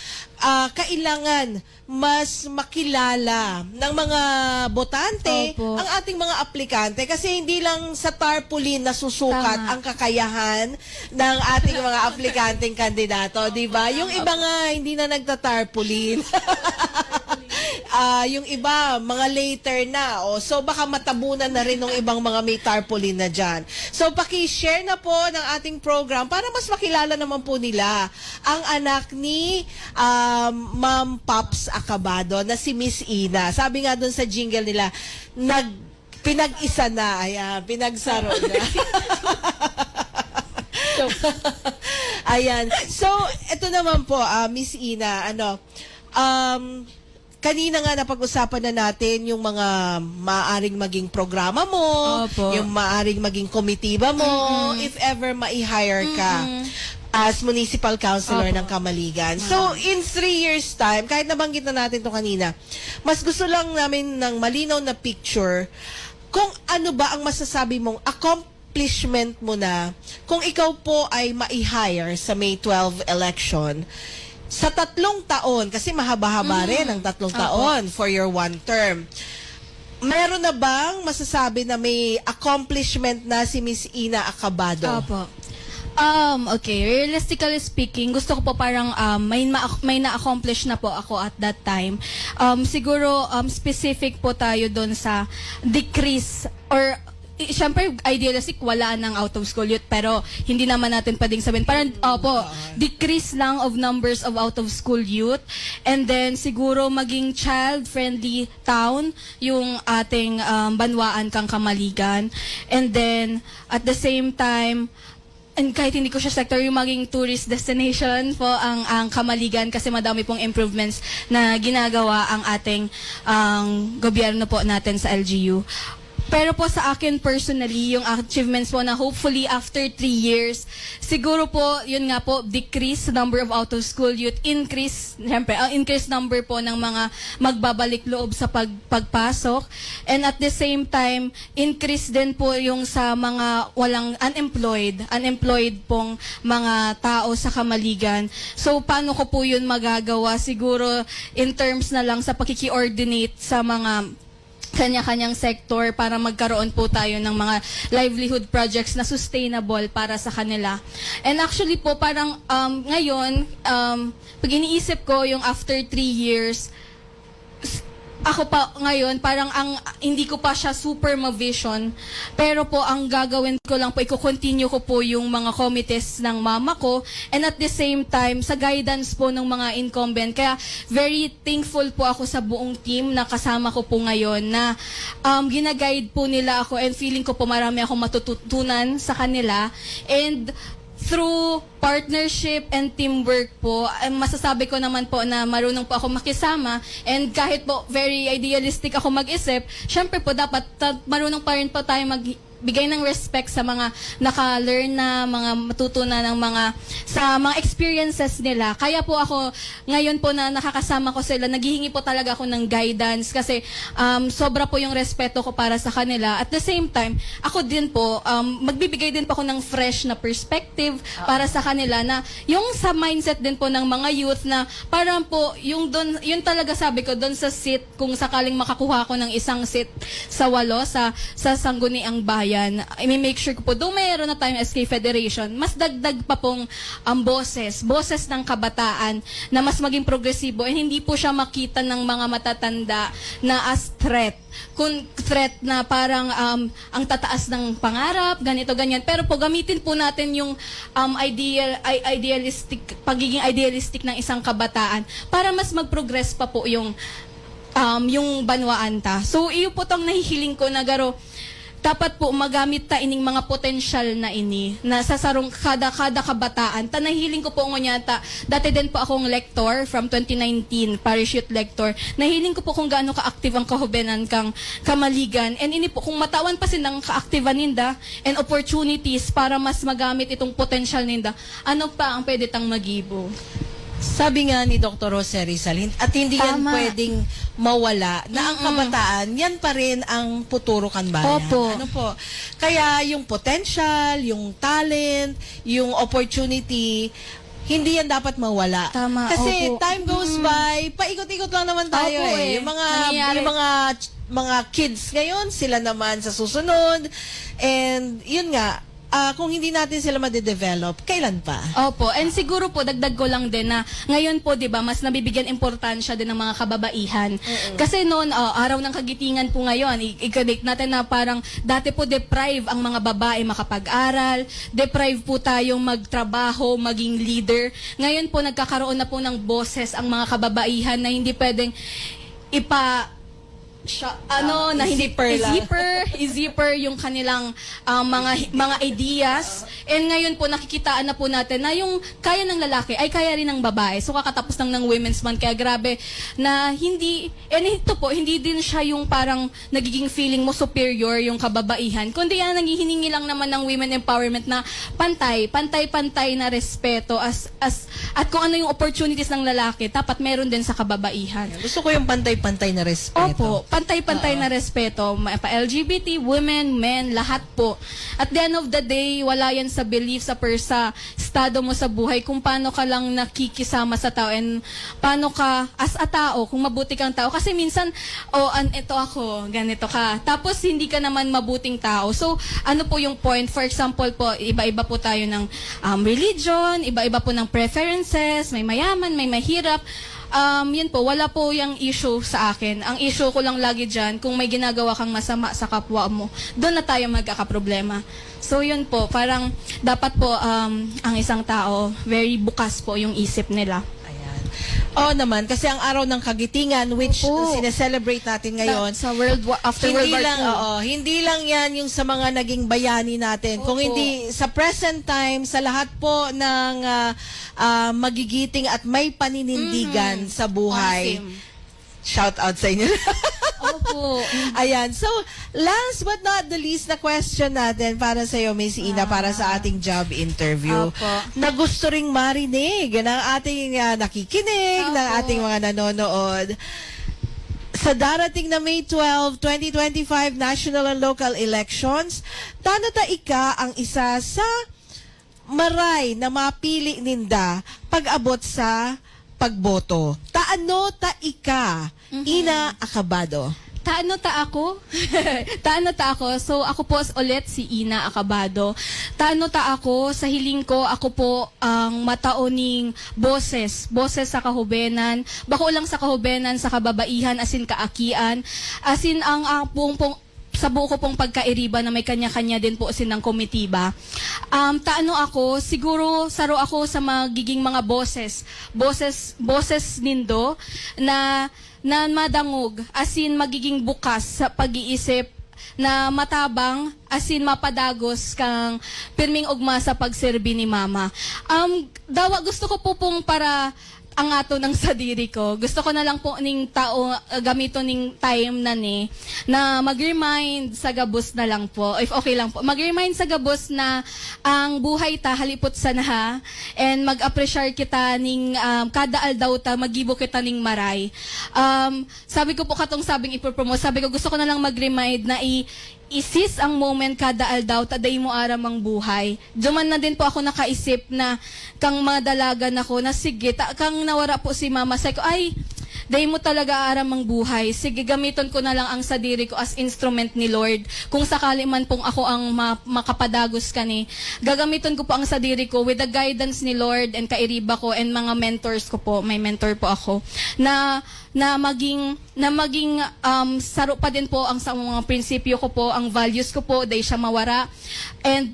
kailangan mas makilala ng mga botante Opo. ang ating mga aplikante kasi hindi lang sa tarpaulin nasusukat Tama. ang kakayahan ng ating mga aplikanteng kandidato, di ba? Yung iba nga hindi na nagtatarpaulin. Yung iba, mga later na. So, baka matabunan na rin ng ibang mga may tarpaulin na dyan. So, paki-share na po ng ating program para mas makilala naman po nila ang anak ni Ma'am Pops Acabado na si Miss Ina. Sabi nga doon sa jingle nila, pinag-isa na. Ayan, pinagsaro na. Ayan. So, ito naman po, Miss Ina, kanina nga napag-usapan na natin yung mga maaring maging programa mo, Opo. yung maaring maging komitiba mo, if ever ma-hire ka as municipal councilor Opo. ng Kamaligan. So, in 3 years time, kahit nabanggit na natin to kanina, mas gusto lang namin ng malinaw na picture kung ano ba ang masasabi mong accomplishment mo na kung ikaw po ay ma-hire sa May 12 election sa 3 taon, kasi mahaba-haba rin ang 3 taon for your 1 term, meron na bang masasabi na may accomplishment na si Miss Ina Acabado? Opo. Okay, realistically speaking, gusto ko po parang may na-accomplish na po ako at that time. Siguro specific po tayo doon sa decrease or syempre idealistic wala nang out of school youth, pero hindi naman natin pwedeng sabihin parang decrease lang of numbers of out of school youth, and then siguro maging child friendly town yung ating Banwaan kang Kamaligan, and then at the same time, and kahit hindi ko siya sector, yung maging tourist destination po ang Kamaligan, kasi madami pong improvements na ginagawa ang ating gobyerno po natin sa LGU. Pero po sa akin personally, yung achievements po na hopefully after 3 years, siguro po, yun nga po, decrease number of out-of-school youth, increase, syempre, increase number po ng mga magbabalik loob sa pagpasok. And at the same time, increase din po yung sa mga walang unemployed pong mga tao sa Kamaligan. So, paano ko po yun magagawa? Siguro, in terms na lang sa pakiki-ordinate sa mga kanya-kanyang sector para magkaroon po tayo ng mga livelihood projects na sustainable para sa kanila. And actually po, parang ngayon, pag iniisip ko yung after 3 years, ako pa ngayon, parang hindi ko pa siya super ma-vision, pero po ang gagawin ko lang po, i-continue ko po yung mga committees ng mama ko, and at the same time, sa guidance po ng mga incumbent. Kaya very thankful po ako sa buong team na kasama ko po ngayon, na ginaguide po nila ako, and feeling ko po marami akong matututunan sa kanila. And through partnership and teamwork po, masasabi ko naman po na marunong po ako makisama, and kahit po very idealistic ako mag-isip, syempre po dapat marunong pa rin po tayo magbigay ng respect sa mga naka-learn na, mga matutunan ng sa mga experiences nila. Kaya po ako, ngayon po na nakakasama ko sila, naghihingi po talaga ako ng guidance, kasi sobra po yung respeto ko para sa kanila. At the same time, ako din po, magbibigay din po ako ng fresh na perspective para sa kanila, na yung sa mindset din po ng mga youth, na parang po, yun talaga sabi ko, doon sa seat, kung sakaling makakuha ko ng isang seat sa 8 sa Sangguniang Bayan, i-make sure ko po, doon mayroon na tayong SK Federation, mas dagdag pa pong boses ng kabataan na mas maging progresibo, and hindi po siya makita ng mga matatanda na as threat. Kung threat na parang ang tataas ng pangarap, ganito, ganyan. Pero po, gamitin po natin yung pagiging idealistic ng isang kabataan para mas mag-progress pa po yung Banwaan ta. So, iyo po tong nahihiling ko na garo, dapat po magamit ta ining mga potensyal na ini na sa sarong kada kabataan. Nahiling ko po ngunyata, dati din po akong lector from 2019, parish youth lector. Nahiling ko po kung gaano ka-active ang kahubenan kang Kamaligan, and ini po kung matawan pa silang ka-activean ninda and opportunities para mas magamit itong potensyal ninda, ano pa ang pwede tang magibo? Sabi nga ni Dr. Jose Rizal, at hindi yan Tama. pwedeng mawala, na ang kabataan, yan pa rin ang puturo kan bayan. Opo. Ano po? Kaya yung potential, yung talent, yung opportunity, hindi yan dapat mawala. Tama, Kasi opo. time goes by, paikot-ikot lang naman tayo Opo, eh. Yung Nangyayari. mga kids ngayon, sila naman sa susunod. And yun nga, kung hindi natin sila ma-develop, kailan pa? Opo, and siguro po dagdag ko lang din na ngayon po 'di ba, mas nabibigyan importansya din ng mga kababaihan. Kasi noon araw ng kagitingan po ngayon, i-connect natin na parang dati po deprive ang mga babae makapag-aral, deprive po tayong magtrabaho, maging leader. Ngayon po nagkakaroon na po ng boses ang mga kababaihan na hindi pwedeng na hindi i-zipper yung kanilang mga ideas. And ngayon po nakikitaan na po natin na yung kaya ng lalaki ay kaya rin ng babae. So kakatapos lang ng Women's Month, kaya grabe na hindi, and ito po, hindi din siya yung parang nagiging feeling mo superior yung kababaihan, kundi yan nanghihiningi lang naman ng women empowerment na pantay na respeto at kung ano yung opportunities ng lalaki, dapat meron din sa kababaihan. Gusto ko yung pantay-pantay na respeto. Opo, pantay-pantay na respeto, pa-LGBT, LGBT, women, men, lahat po. At the end of the day, wala yan sa belief, sa estado mo sa buhay, kung paano ka lang nakikisama sa tao and paano ka as a tao, kung mabuti kang tao. Kasi minsan, ito ako, ganito ka. Tapos hindi ka naman mabuting tao. So, ano po yung point? For example po, iba-iba po tayo ng religion, iba-iba po ng preferences, may mayaman, may mahirap. Yun po, wala po yung issue sa akin. Ang issue ko lang lagi dyan, kung may ginagawa kang masama sa kapwa mo, doon na tayo magkakaproblema. So yun po, parang dapat po ang isang tao, very bukas po yung isip nila. Ayan. Oo naman, kasi ang araw ng kagitingan, which Opo. sineselebrate natin ngayon, Sa after World War II. Hindi lang yan yung sa mga naging bayani natin. Kung Opo. hindi, sa present time, sa lahat po ng magigiting at may paninindigan sa buhay. Awesome. Shout out sa inyo. Opo. Ayan. So, last but not the least na question natin para sa iyo, Miss Ina, para sa ating job interview. Opo. Na gusto ring marinig ng ating nakikinig, ng Opo. ating mga nanonood. Sa darating na May 12, 2025 national and local elections, tano ta ika ang isa sa maray na mapili ninda pag-abot sa pagboto. Taano ta ika, Ina Acabado? Taano ta ako? Taano ta ako? So, ako po ulit si Ina Acabado. Taano ta ako? Sa hiling ko, ako po ang mataoning boses. Boses sa kahubenan. Bako lang sa kahubenan, sa kababaihan, asin kaakian. Asin ang sa buo ko pong pagkairiba na may kanya-kanya din po sinang komitiba. Taano ako, siguro saro ako sa magiging mga boses nindo na madangog, asin magiging bukas sa pag-iisip, na matabang, asin mapadagos kang pirming ugma sa pagserbi ni Mama. Gusto ko po pong para ang ato ng sadiri ko. Gusto ko na lang po ning tao gamito ning time na na mag-remind sa gabos na lang po. If okay lang po. Mag-remind sa gabos na ang buhay ta halipot sa naha and mag-appreciate kita ning kada aldaw ta magibo kita ning maray. Sabi ko po katong sabing ipopromote. Sabi ko gusto ko na lang mag-remind na isis ang moment kada aldaw, taday mo aram ang buhay. Duman na din po ako nakaisip na kang madalagan ako na sige, kang nawara po si Mama. Say ko, ay, day mo talaga aram ang buhay. Sige, gamiton ko na lang ang sadiri ko as instrument ni Lord. Kung sakali man pong ako ang makapadagos kani, gagamiton ko po ang sadiri ko with the guidance ni Lord and kairiba ko and mga mentors ko po. May mentor po ako na maging saro pa din po ang sa mga prinsipyo ko po, ang values ko po, day siya mawara. And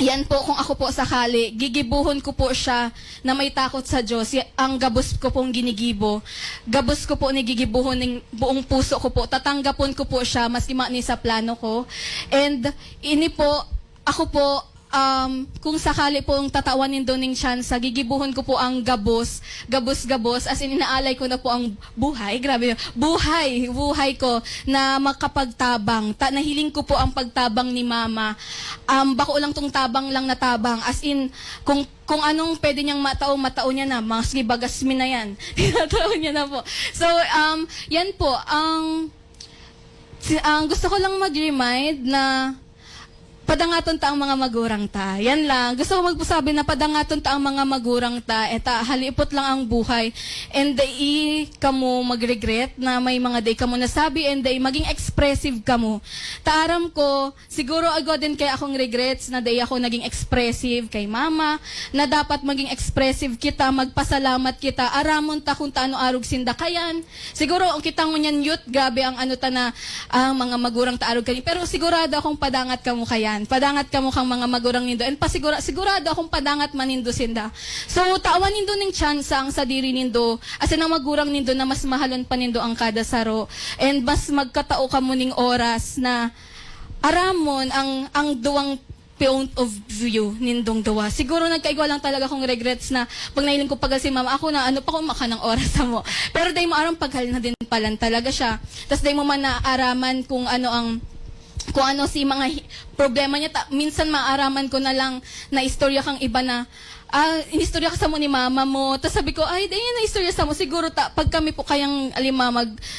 yan po, kung ako po sakali, gigibuhon ko po siya na may takot sa Diyos. Ang gabos ko pong ginigibo. Gabos ko po ni gigibuhon ng buong puso ko po. Tatanggapon ko po siya, mas ima ni sa plano ko. And ini po, ako po, kung sakali pong tatawanin doon ng chance, gigibuhon ko po ang gabos, as in inaalay ko na po ang buhay, grabe yun, buhay ko na makapagtabang, nahiling ko po ang pagtabang ni Mama, bako lang tong tabang lang na tabang, as in, kung anong pwede niyang matao niya na, mas gibagas mi na yan, tinatao niya na po. So, yan po, gusto ko lang mag-remind na padangaton ta ang mga magurang ta. Yan lang. Gusto ko magsabi na padangaton ta ang mga magurang ta. Halipot lang ang buhay. And kamo mag-regret na may mga day kamo nasabi and maging expressive kamo. Taaram ko, siguro agad din kay akong regrets na day ako naging expressive kay Mama, na dapat maging expressive kita, magpasalamat kita, aramon ta kung taano arog sinda kayan. Siguro ang kitang ngunyan youth, grabe ang ano ta na mga magurang ta arog kayo. Pero sigurado akong padangat kamo kayan. Padangat ka mo kang mga magurang nindo. And sigurado akong padangat manindo sinda. So, tawan nindo ng chance ang sadiri nindo. Asin ang magurang nindo na mas mahalon pa nindo ang kada saro. And mas magkatao ka mo ning oras na aramon ang duwang point of view nindong duwa. Siguro nagkaigwa lang talaga kong regrets na pag nailing ko pagal si Mama, ako na ano pa kung maka ng oras mo. Pero day mo aram paghal na din palan talaga siya. Tapos day mo man na araman kung ano ang kung ano si mga problema niya. Minsan maaraman ko na lang na istorya kang iba na, inistorya ka sa mo ni mama mo. Tapos sabi ko, ay, dahil na istorya sa mo. Siguro pag kami po kayang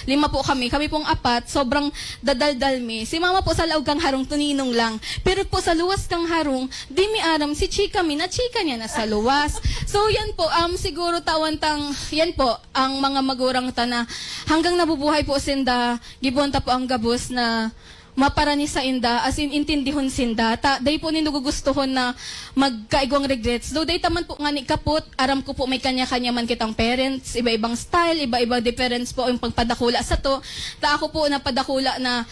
lima po kami pong apat, sobrang dadaldal mi. Si mama po sa laog kang harong, tuninong lang. Pero po sa luwas kang harong, di mi aram, si chika mi, na chika niya na sa luwas. So yan po, siguro tawantang, yan po, ang mga magurang na hanggang nabubuhay po sinda, gibonta po ang gabos na maparani sa inda, as in intindihon sinda. Day po ninugugustuhon na magkaigwang regrets. Though day taman po nga ni kaput, aram ko po may kanya-kanya man kitang parents, iba-ibang style, iba-iba difference po yung pagpadakula sa to. Ako po napadakula na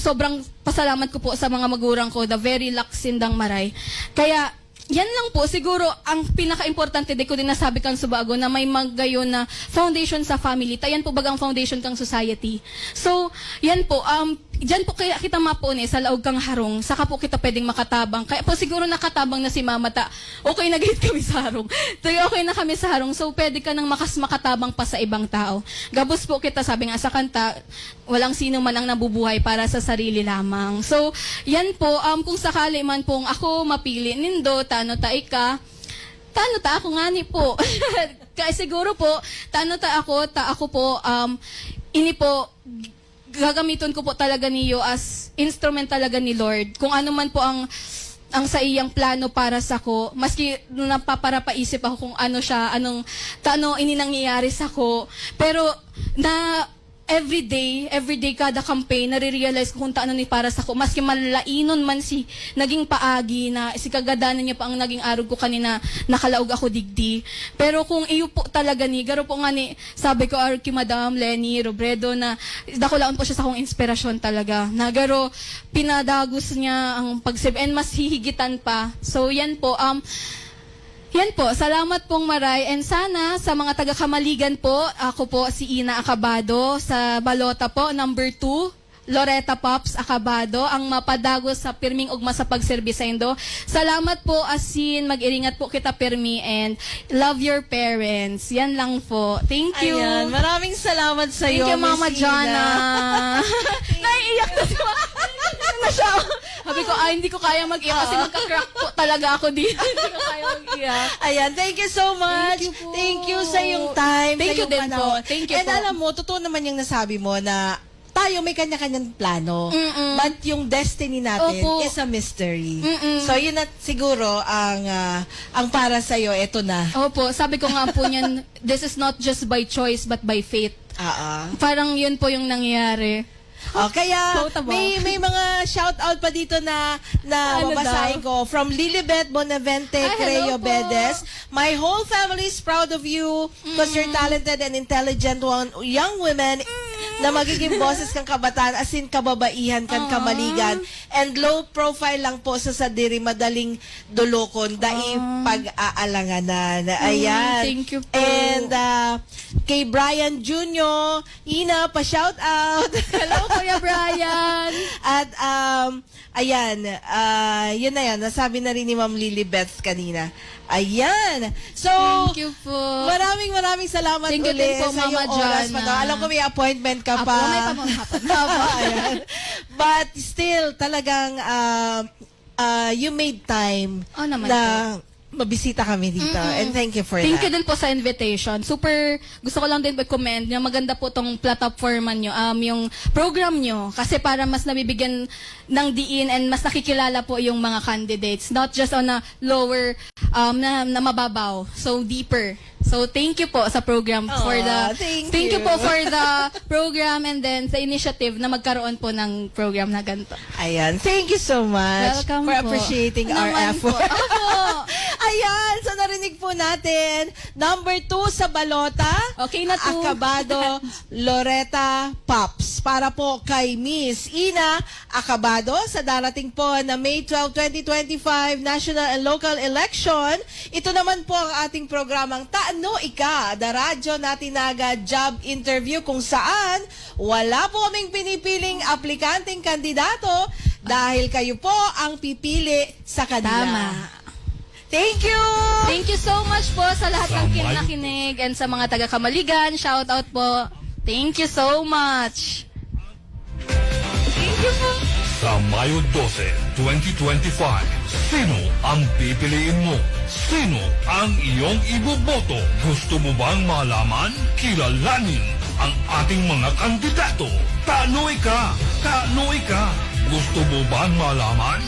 sobrang pasalamat ko po sa mga magurang ko, the very lax sindang maray. Kaya, yan lang po, siguro, ang pinaka-importante, di ko din nasabi kang subago, na may magayon na foundation sa family. Tayan po bagang foundation kang society. So, yan po, dyan po kaya kita mapune sa laog kang harong, saka po kita pwedeng makatabang. Kaya po siguro nakatabang na si mama, okay na gahit kami sa harong. Okay na kami sa harong, so pwede ka nang makatabang pa sa ibang tao. Gabos po kita, sabi nga sa kanta, walang sino man ang nabubuhay para sa sarili lamang. So, yan po, kung sakali man pong ako mapili nindo, tano ta ako nga ni po. Kaya siguro po, ako po, ini po, gagamiton ko po talaga niyo as instrument talaga ni Lord. Kung ano man po ang sa iyang plano para sa ko, maski napaparapaisip ako kung ano siya, ano ininangyayari sa ko. Pero na everyday kada campaign, nare-realize ko kung taano ni para sa ko. Maski malainon man si naging paagi na si kagadanan niya pa ang naging arog ko kanina, nakalaog ako digdi. Pero kung iyo po talaga ni, garo po nga ni, sabi ko kay Madam Lenny Robredo na dakulaon po siya sa akong inspirasyon talaga. Na garo, pinadagos niya ang pagsib and mas hihigitan pa. So yan po, yan po, salamat pong maray. And sana sa mga taga-Kamaligan po, ako po si Ina Acabado sa Balota po, number 2. Loretta Pops Acabado, ang mapadagos sa pirming ugma sa pagserbis sa indo. Salamat po asin, mag-iringat po kita pirmi and love your parents. Yan lang po. Thank you. Ayan, maraming salamat sa iyo, Thank you, Mama Miss Jana. Ina. Naiiyak na si Mama. Na siya. Sabi ko, hindi ko kaya mag-iyak kasi magka-crack po talaga ako dito. Hindi ko kaya mag-iyak. Ayan, thank you so much. Thank you po. Thank you sa iyong time. Thank sa you iyong din po. panahon. Thank you And po. alam mo, totoo naman yung nasabi mo na tayo may kanya-kanyang plano. Mm-mm. But yung destiny natin Opo. is a mystery. Mm-mm. So yun na siguro ang para sa iyo ito na. Opo, sabi ko nga po niyan, this is not just by choice but by faith. Parang yun po yung nangyayari. Kaya Quotable. may mga shout out pa dito na Ano babasahin ko from Lilibet Bonavente Creo hello po. Bedes. My whole family is proud of you because you're talented and intelligent young women na magiging boses kang kabataan, as in kababaihan kang kamaligan, and low profile lang po sa diri madaling dulokon dai pag-aalanganan. Ayan. Thank you po. And kay Brian Jr., Ina, pa-shout out. Hello, Kuya Brian. At ayan, yun na yan. Nasabi na rin ni Ma'am Lilibeth kanina. Ayan. So, Thank you po. maraming salamat Thank you ulit din po, sa iyong Mama oras. Jana. Alam ko may appointment ka Apo, pa. may pamanghapan. Ayan. But still, talagang you made time Oh, naman na mabisita kami dito. And thank you for Thank you that. din po sa invitation. Super, gusto ko lang din i-commend na maganda po tong platforman nyo, yung program nyo. Kasi para mas nabibigyan ng diin and mas nakikilala po yung mga candidates. Not just on a lower, na mababaw. So, deeper. So, thank you po sa program for the... thank you you. po for the program and then sa initiative na magkaroon po ng program na ganito. Ayan. Thank you so much Welcome for po. appreciating our Naman po. effort. Opo. Ayan. So, narinig po natin. Number 2 sa balota. Okay na to. Acabado, Loretta Pops. Para po kay Miss Ina Acabado sa darating po na May 12, 2025 National and Local Election. Ito naman po ang ating programang Taano Ika, the radyo natin naga job interview kung saan wala po kaming pinipiling aplikanteng kandidato dahil kayo po ang pipili sa kanila. Tama. Thank you! Thank you so much po sa lahat ng Samay. nakinig and sa mga taga-Kamaligan. Shout out po. Thank you so much. Thank you po. Sa Mayo 12, 2025, sino ang pipiliin mo? Sino ang iyong iboboto? Gusto mo bang malaman? Kilalanin ang ating mga kandidato. Tanoy ka! Tanoy ka! Gusto mo bang malaman?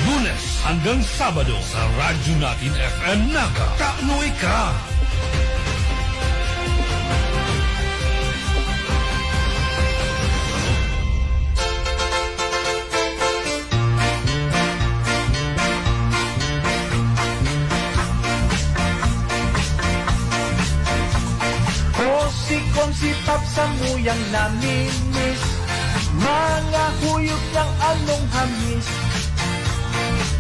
Lunes hanggang Sabado sa Radyo Natin FM Naga. Tanoy ka! Si Pap sa muyang naminis, mga huyok niyang anong hamis.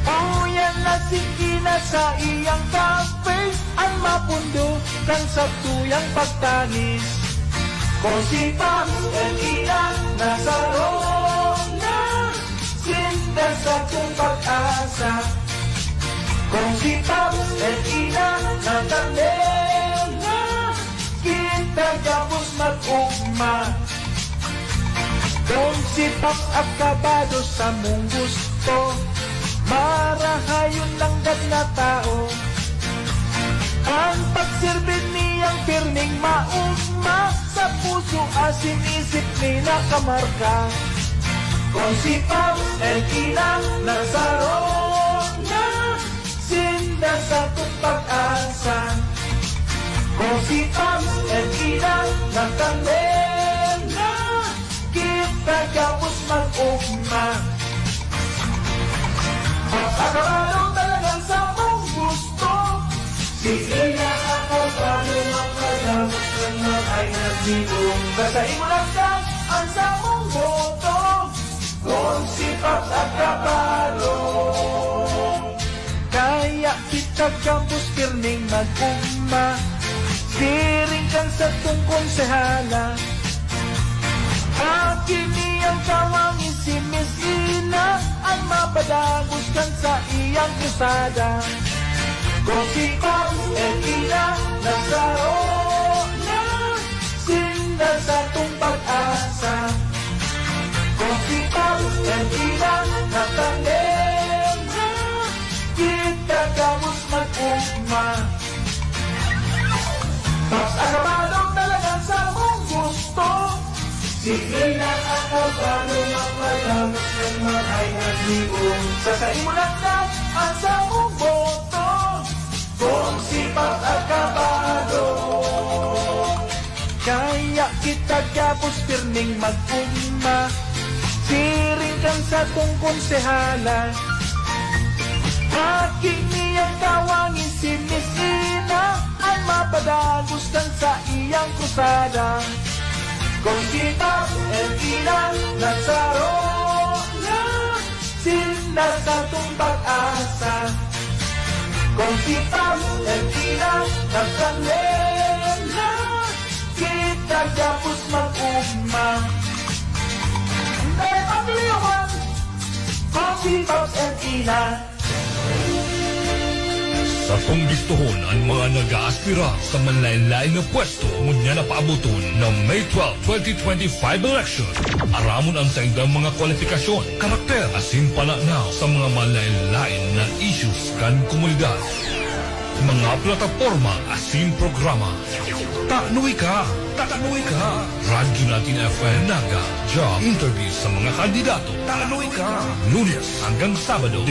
Uyan na sikina sa iyang cafe, ang mapundo kang sa tuyang pagtanis. Kung si Pap and Ina nasa na, sinda sa kong pag-asa. Kung si Pap and Ina natandem na, kita gabos mag-ugma. Kung si Pap at kabado sa mong gusto, marahayon lang gad na tao. Ang pagsirbin niyang pirning maugma, sa puso asin isip ni nakamarka. Kung si Pap and Ina nasa na, sinda sa kong pag-asa. Kung si Pam and Ina nagtandem na, kita gapos mag-ugma. Pag-araw talagang sa mong gusto, si Ina ako paano makadamot ng ay nagsigong. Basahin mo lang ka ang sa mong boto, kung si Pam at Kapalo. Kaya kita gapos pirning mag-ugma, siring kan sa tong konsehala. Akin niyang tawangin si Miss Ina, ang mapadagos kan sa iyang kusada. Kung si Pap and Ina nasa na, sinda sa tong pag-asa. Kung si Pap and Ina natandem na, kita gamos mag-ugma. Mas akabalong talaga sa mong gusto, si Ina ako paano mapadamot ng ay nagligong. Sasain mo lang na ang sa mong boto, kung si Pap at Kabado. Kaya kita gapos pirning mag-ugma, siring kan sa tong konsehala. Aking niyang tawangin si Miss Ina, ang mapadagos kan sa iyang krusada. Kung si Pap and Ina nasa na, sinda sa tong pag-asa. Kung si Pap and Ina nagtandem na, kita gapos mag-ugma. Dahil pagliwan, kung si Pap and Ina. Sa panggistohon ang mga nag-aaspira sa manlain-lain na pwesto, ngunya na paabuton ng May 12, 2025 election. Aramon ang sa indang mga kwalifikasyon, karakter, asin pananaw sa mga manlain-lain na issues kan komunidad. Mga plataforma asin programa. Tanoy ka! Tanoy ka! Radyo Natin FM Naga. Job interview sa mga kandidato. Tanoy ka! Lunes hanggang Sabado.